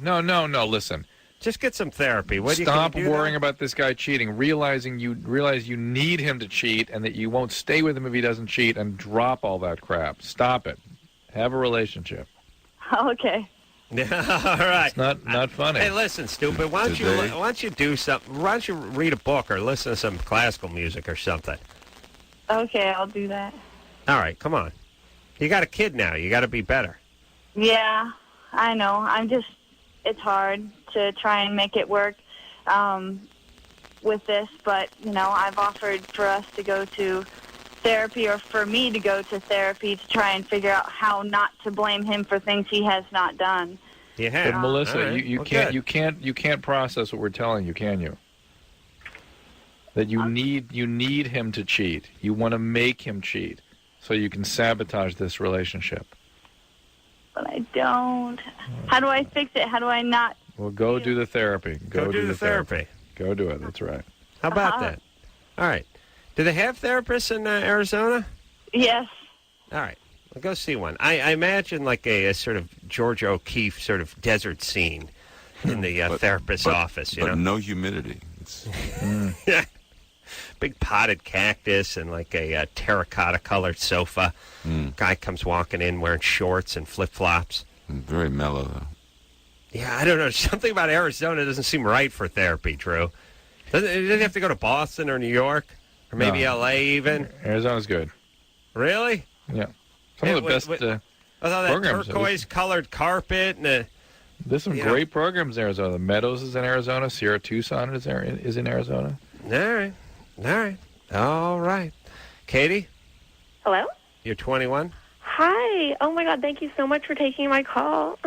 No, listen. Just get some therapy. Stop worrying about this guy cheating. Realize you need him to cheat and that you won't stay with him if he doesn't cheat, and drop all that crap. Stop it. Have a relationship. Okay. All right. It's not funny. Hey, listen, stupid. Why don't you do something? Why don't you read a book or listen to some classical music or something? Okay, I'll do that. All right, come on. You got a kid now. You got to be better. Yeah, I know. It's hard to try and make it work with this, but, I've offered for us to go to therapy, or for me to go to therapy, to try and figure out how not to blame him for things he has not done. Yeah. But Melissa, right. you can't process what we're telling you, can you? That you need him to cheat. You want to make him cheat so you can sabotage this relationship. But I don't. How do I fix it? How do I not? Well, go do the therapy. Go do the therapy. Go do it. That's right. How about that? All right. Do they have therapists in Arizona? Yes. All right. Well, go see one. I imagine like a sort of George O'Keeffe sort of desert scene in the therapist's office. But no humidity. Yeah. Big potted cactus and like a terracotta-colored sofa. Guy comes walking in wearing shorts and flip-flops. Very mellow, though. Yeah, I don't know. Something about Arizona doesn't seem right for therapy, Drew. Doesn't have to go to Boston or New York? Or maybe L.A. even? Arizona's good. Really? Yeah. Some of the best with all that programs. turquoise-colored carpet. There's some great programs in Arizona. The Meadows is in Arizona. Sierra Tucson is in Arizona. All right. Katie? Hello? You're 21? Hi. Oh, my God. Thank you so much for taking my call.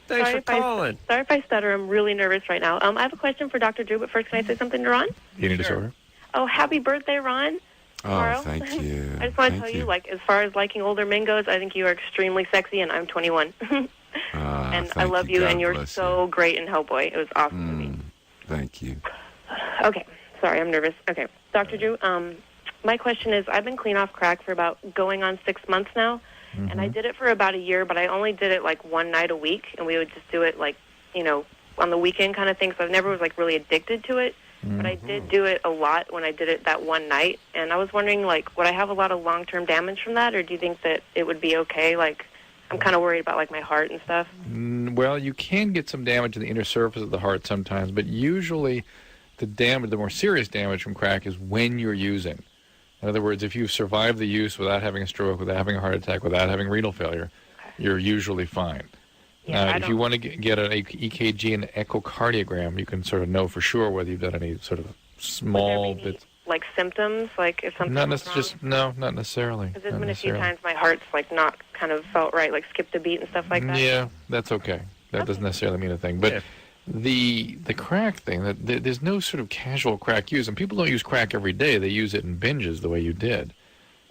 Thanks for calling. Sorry if I stutter. I'm really nervous right now. I have a question for Dr. Drew, but first, can I say something to Ron? Eating disorder. Oh, happy birthday, Ron. Tomorrow. Oh, thank you. I just want to tell you, as far as liking older men goes, I think you are extremely sexy, and I'm 21. And I love you, and you're so great in Hellboy. It was awesome to me. Thank you. Okay. Sorry, I'm nervous. Okay. Dr. Drew, my question is, I've been clean off crack for about going on 6 months now, and I did it for about a year, but I only did it one night a week, and we would just do it on the weekend kind of thing, so I never was really addicted to it. But I did do it a lot when I did it that one night, and I was wondering, would I have a lot of long-term damage from that, or do you think that it would be okay? I'm kind of worried about, my heart and stuff. Well, you can get some damage in the inner surface of the heart sometimes, but usually the more serious damage from crack is when you're using. In other words, if you've survived the use without having a stroke, without having a heart attack, without having renal failure, you're usually fine. If you want to get an EKG and echocardiogram, you can sort of know for sure whether you've done any sort of small bits. Symptoms, if something not necessarily. Because there's been a few times my heart's not kind of felt right, skipped a beat and stuff like that. Yeah, that's okay. That doesn't necessarily mean a thing. But the crack thing, there's no sort of casual crack use, and people don't use crack every day. They use it in binges the way you did.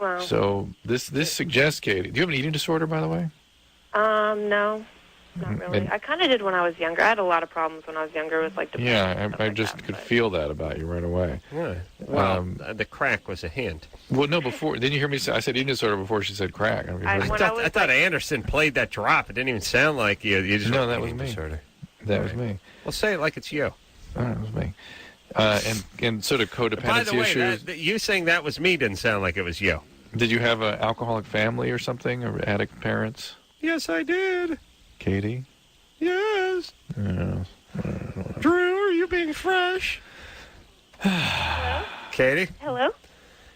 Wow. So this suggests, Katie, do you have an eating disorder, by the way? No. Not really. I kind of did when I was younger. I had a lot of problems when I was younger with depression. Yeah, I just could feel that about you right away. Yeah. Well, the crack was a hint. Well, no, before didn't you hear me say I said eating disorder before she said crack? I thought Anderson played that drop. It didn't even sound like you. Just no, that was me. Disorder. That was me. Well, say it like it's you. Oh, that was me. And sort of codependency By the way, issues. You saying that was me didn't sound like it was you. Did you have an alcoholic family or something, or addict parents? Yes, I did. Katie? Yes. Yeah. Drew, are you being fresh? Hello? Katie? Hello?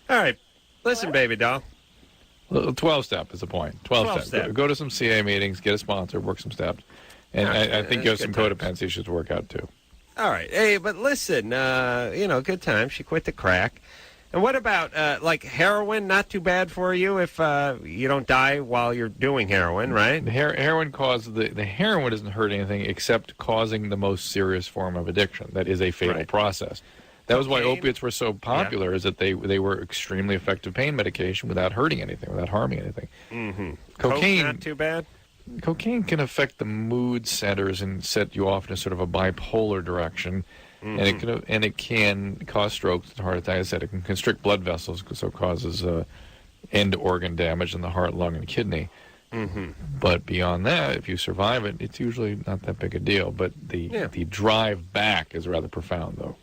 All right. Listen, baby doll. 12-step is the point. 12-step. Go to some CA meetings, get a sponsor, work some steps. And I think you have some codependency issues to work out, too. All right. Hey, but listen, good time. She quit the crack. And what about, heroin? Not too bad for you if you don't die while you're doing heroin, right? The heroin causes the heroin doesn't hurt anything except causing the most serious form of addiction. That is a fatal process. That was why opiates were so popular, is that they were extremely effective pain medication without hurting anything, without harming anything. Mm-hmm. Cocaine, not too bad? Cocaine can affect the mood centers and set you off in a sort of a bipolar direction. Mm-hmm. And it can cause strokes and heart attacks. I said it can constrict blood vessels, so it causes end organ damage in the heart, lung, and kidney. But beyond that, if you survive it, it's usually not that big a deal. But the drive back is rather profound, though.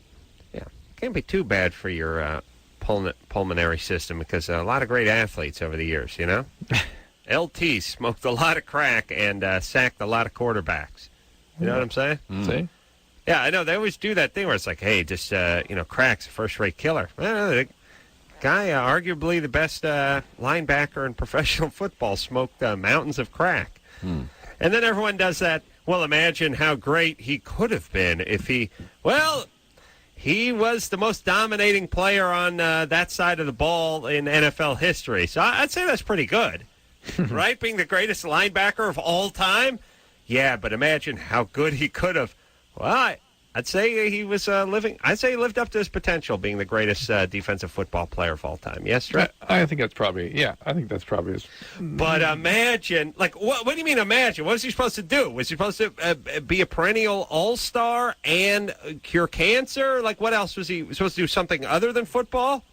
Yeah, can't be too bad for your pulmonary system, because a lot of great athletes over the years, you know? LT smoked a lot of crack and sacked a lot of quarterbacks. You know what I'm saying? See? Yeah, I know. They always do that thing where it's like, hey, just, crack's a first-rate killer. Well, the guy, arguably the best linebacker in professional football, smoked mountains of crack. And then everyone does that, well, imagine how great he could have been if he was the most dominating player on that side of the ball in NFL history. So I'd say that's pretty good, right? Being the greatest linebacker of all time? Yeah, but imagine how good he could have. Well, I'd say he was I'd say he lived up to his potential, being the greatest defensive football player of all time. Yes, Drew? I think that's probably his. But imagine, what do you mean imagine? What was he supposed to do? Was he supposed to be a perennial all-star and cure cancer? What else was he supposed to do? Something other than football?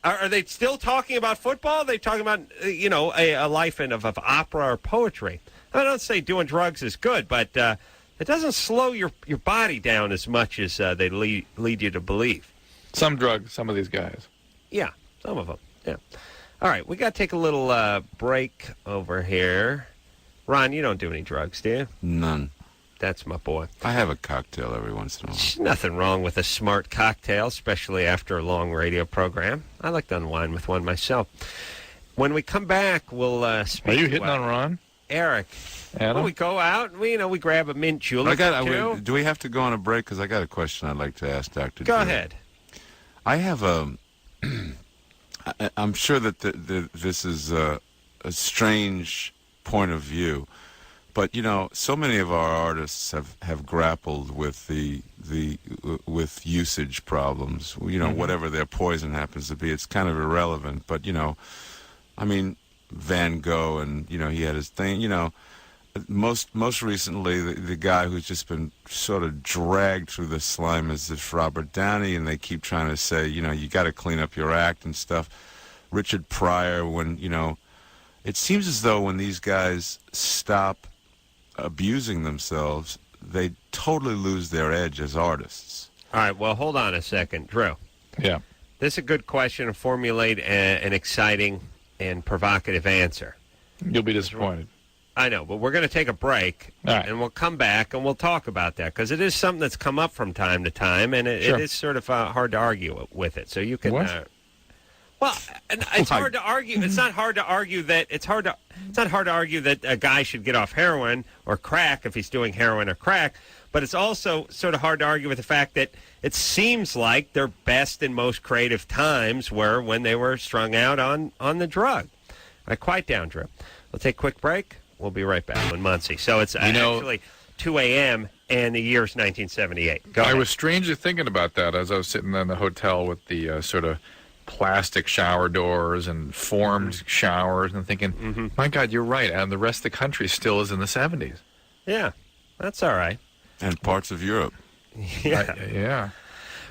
Are they still talking about football? Are they talking about, a life of opera or poetry? I don't say doing drugs is good, but it doesn't slow your body down as much as they lead you to believe. Some drugs, some of these guys. Yeah, some of them. Yeah. All right, we got to take a little break over here. Ron, you don't do any drugs, do you? None. That's my boy. I have a cocktail every once in a while. There's nothing wrong with a smart cocktail, especially after a long radio program. I like to unwind with one myself. When we come back, we'll speak. Are you hitting on Ron? Eric. Adam? Well, we go out and we grab a mint julep. Do we have to go on a break? Because I got a question I'd like to ask Dr. Go Drew. ahead. I have I'm sure that this is a strange point of view, but so many of our artists have grappled with with usage problems. Whatever their poison happens to be, it's kind of irrelevant. But Van Gogh, and he had his thing. Most recently, the guy who's just been sort of dragged through the slime is this Robert Downey, and they keep trying to say, you got to clean up your act and stuff. Richard Pryor, when it seems as though when these guys stop abusing themselves, they totally lose their edge as artists. All right, well, hold on a second, Drew. Yeah. This is a good question to formulate an exciting and provocative answer. You'll be disappointed. I know, but we're going to take a break, and we'll come back and we'll talk about that, because it is something that's come up from time to time, and it is sort of hard to argue with it. So you can. Well, it's hard to argue. It's not hard to argue that it's not hard to argue that a guy should get off heroin or crack if he's doing heroin or crack. But it's also sort of hard to argue with the fact that it seems like their best and most creative times were when they were strung out on the drug. All right, quiet down, Drew. We'll take a quick break. We'll be right back in Muncie. So it's actually 2 a.m. and the year's 1978. Go ahead. I was strangely thinking about that as I was sitting in the hotel with the sort of plastic shower doors and formed showers, and thinking, my God, you're right. And the rest of the country still is in the 70s. Yeah, that's all right. And parts of Europe. Yeah.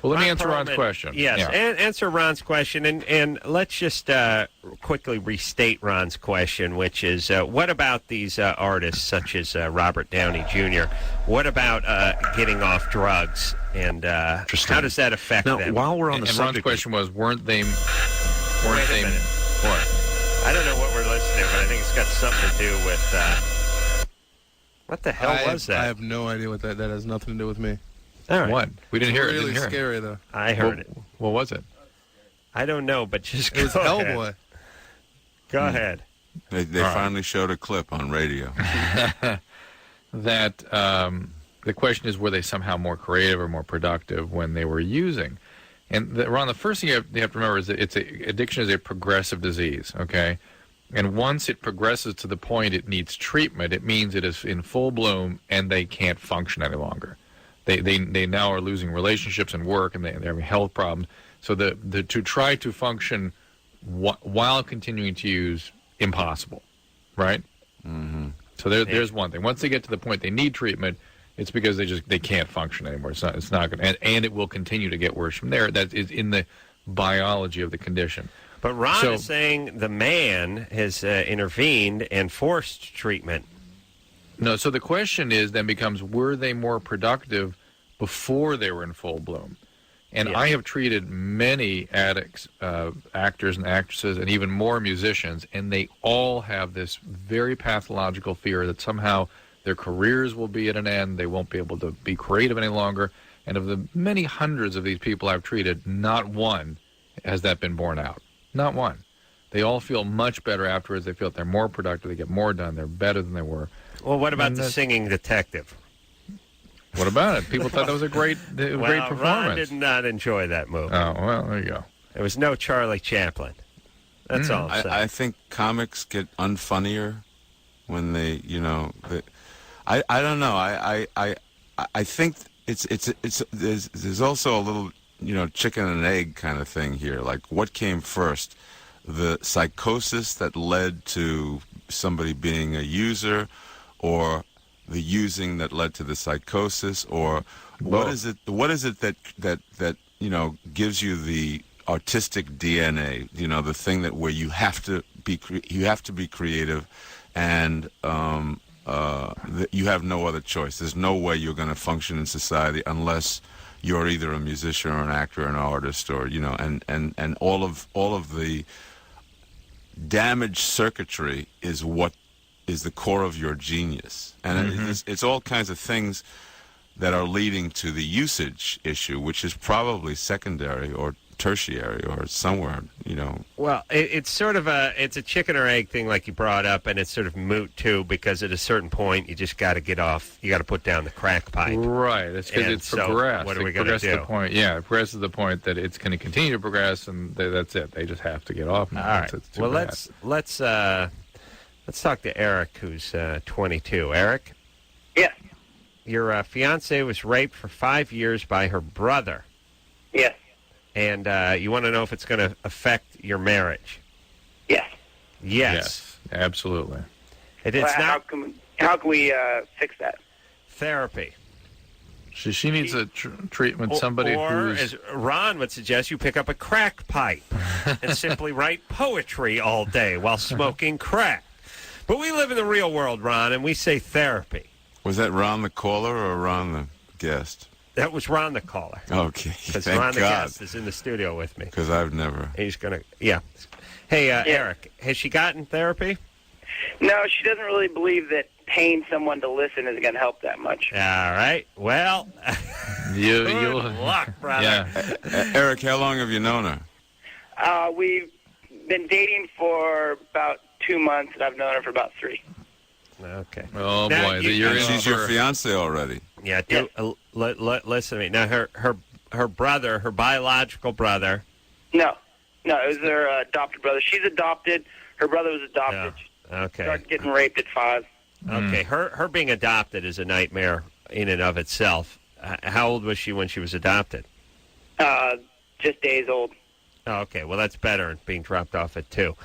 Well, let me answer Ron's question. Yes, and answer Ron's question, and let's just quickly restate Ron's question, which is, what about these artists such as Robert Downey Jr.? What about getting off drugs, and how does that affect them? While we're on the subject, Ron's question was, weren't they? What? I don't know what we're listening to, but I think it's got something to do with. What the hell was that? I have no idea what that has nothing to do with me. All right. What? We didn't hear it. Really scary, though. I heard it. What was it? I don't know, but just it was Hellboy. Go ahead. They finally showed a clip on radio. That the question is, were they somehow more creative or more productive when they were using? And Ron, the first thing you have to remember is that addiction is a progressive disease. Okay. And once it progresses to the point it needs treatment, it means it is in full bloom and they can't function any longer. They now are losing relationships and work, and they're having health problems. So to try to function while continuing to use, impossible, right? Mm-hmm. So there's one thing. Once they get to the point they need treatment, it's because they can't function anymore. It's not going to, and it will continue to get worse from there. That is in the biology of the condition. But Ron is saying the man has intervened and forced treatment. No, so the question is then becomes, were they more productive before they were in full bloom? And I have treated many addicts, actors and actresses, and even more musicians, and they all have this very pathological fear that somehow their careers will be at an end, they won't be able to be creative any longer. And of the many hundreds of these people I've treated, not one has that been borne out. Not one. They all feel much better afterwards. They feel that they're more productive, they get more done, they're better than they were. Well, what about the singing detective? What about it? People thought that was a great performance. Ron did not enjoy that movie. Oh, well, there you go. There was no Charlie Chaplin. That's all I'm saying. I think comics get unfunnier when they, I don't know. I think there's also a little, chicken and egg kind of thing here. Like, what came first? The psychosis that led to somebody being a user, or the using that led to the psychosis, or what is it that gives you the artistic DNA, the thing that where you have to be creative, and you have no other choice. There's no way you're going to function in society unless you're either a musician or an actor or an artist, or and all of the damaged circuitry is what is the core of your genius. And it's all kinds of things that are leading to the usage issue, which is probably secondary or tertiary or somewhere, Well, it's sort of it's a chicken or egg thing, like you brought up, and it's sort of moot too, because at a certain point you just got to get off. You got to put down the crack pipe. Right. It's because it's progressed. What are we going to do? It progresses to the point that it's going to continue to progress, and that's it. They just have to get off now. All right. Well, let's talk to Eric, who's 22. Eric? Yes. Your fiance was raped for 5 years by her brother. Yes. And you want to know if it's going to affect your marriage? Yes. Yes. Absolutely. How can we fix that? Therapy. She needs a treatment. Somebody or, who's... as Ron would suggest, you pick up a crack pipe and simply write poetry all day while smoking crack. But we live in the real world, Ron, and we say therapy. Was that Ron the caller or Ron the guest? That was Ron the caller. Okay, because thank Ron God. the guest is in the studio with me. Because I've never. He's gonna, Hey, Eric, has she gotten therapy? No, she doesn't really believe that paying someone to listen is going to help that much. All right. Well, good luck, brother. Yeah. Eric, how long have you known her? We've been dating for about 2 months, and I've known her for about 3. Okay. Oh, boy. She's your fiance already. Yeah, listen to me. Now, her brother, her biological brother. No, it was her adopted brother. She's adopted. Her brother was adopted. Yeah. Okay. Started getting raped at 5. Okay, her being adopted is a nightmare in and of itself. How old was she when she was adopted? Just days old. Oh, okay, well, that's better than being dropped off at 2.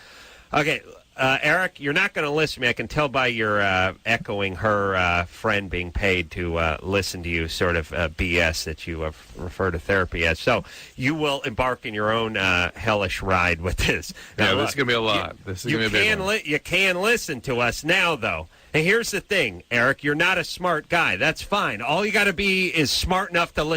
Okay, Eric, you're not going to listen to me. I can tell by your echoing her friend being paid to listen to you sort of BS that you refer to therapy as. So you will embark in your own hellish ride with this. Now, this is going to be a lot. This is going to be a big one. You can listen to us now, though. And here's the thing, Eric, you're not a smart guy. That's fine. All you got to be is smart enough to listen.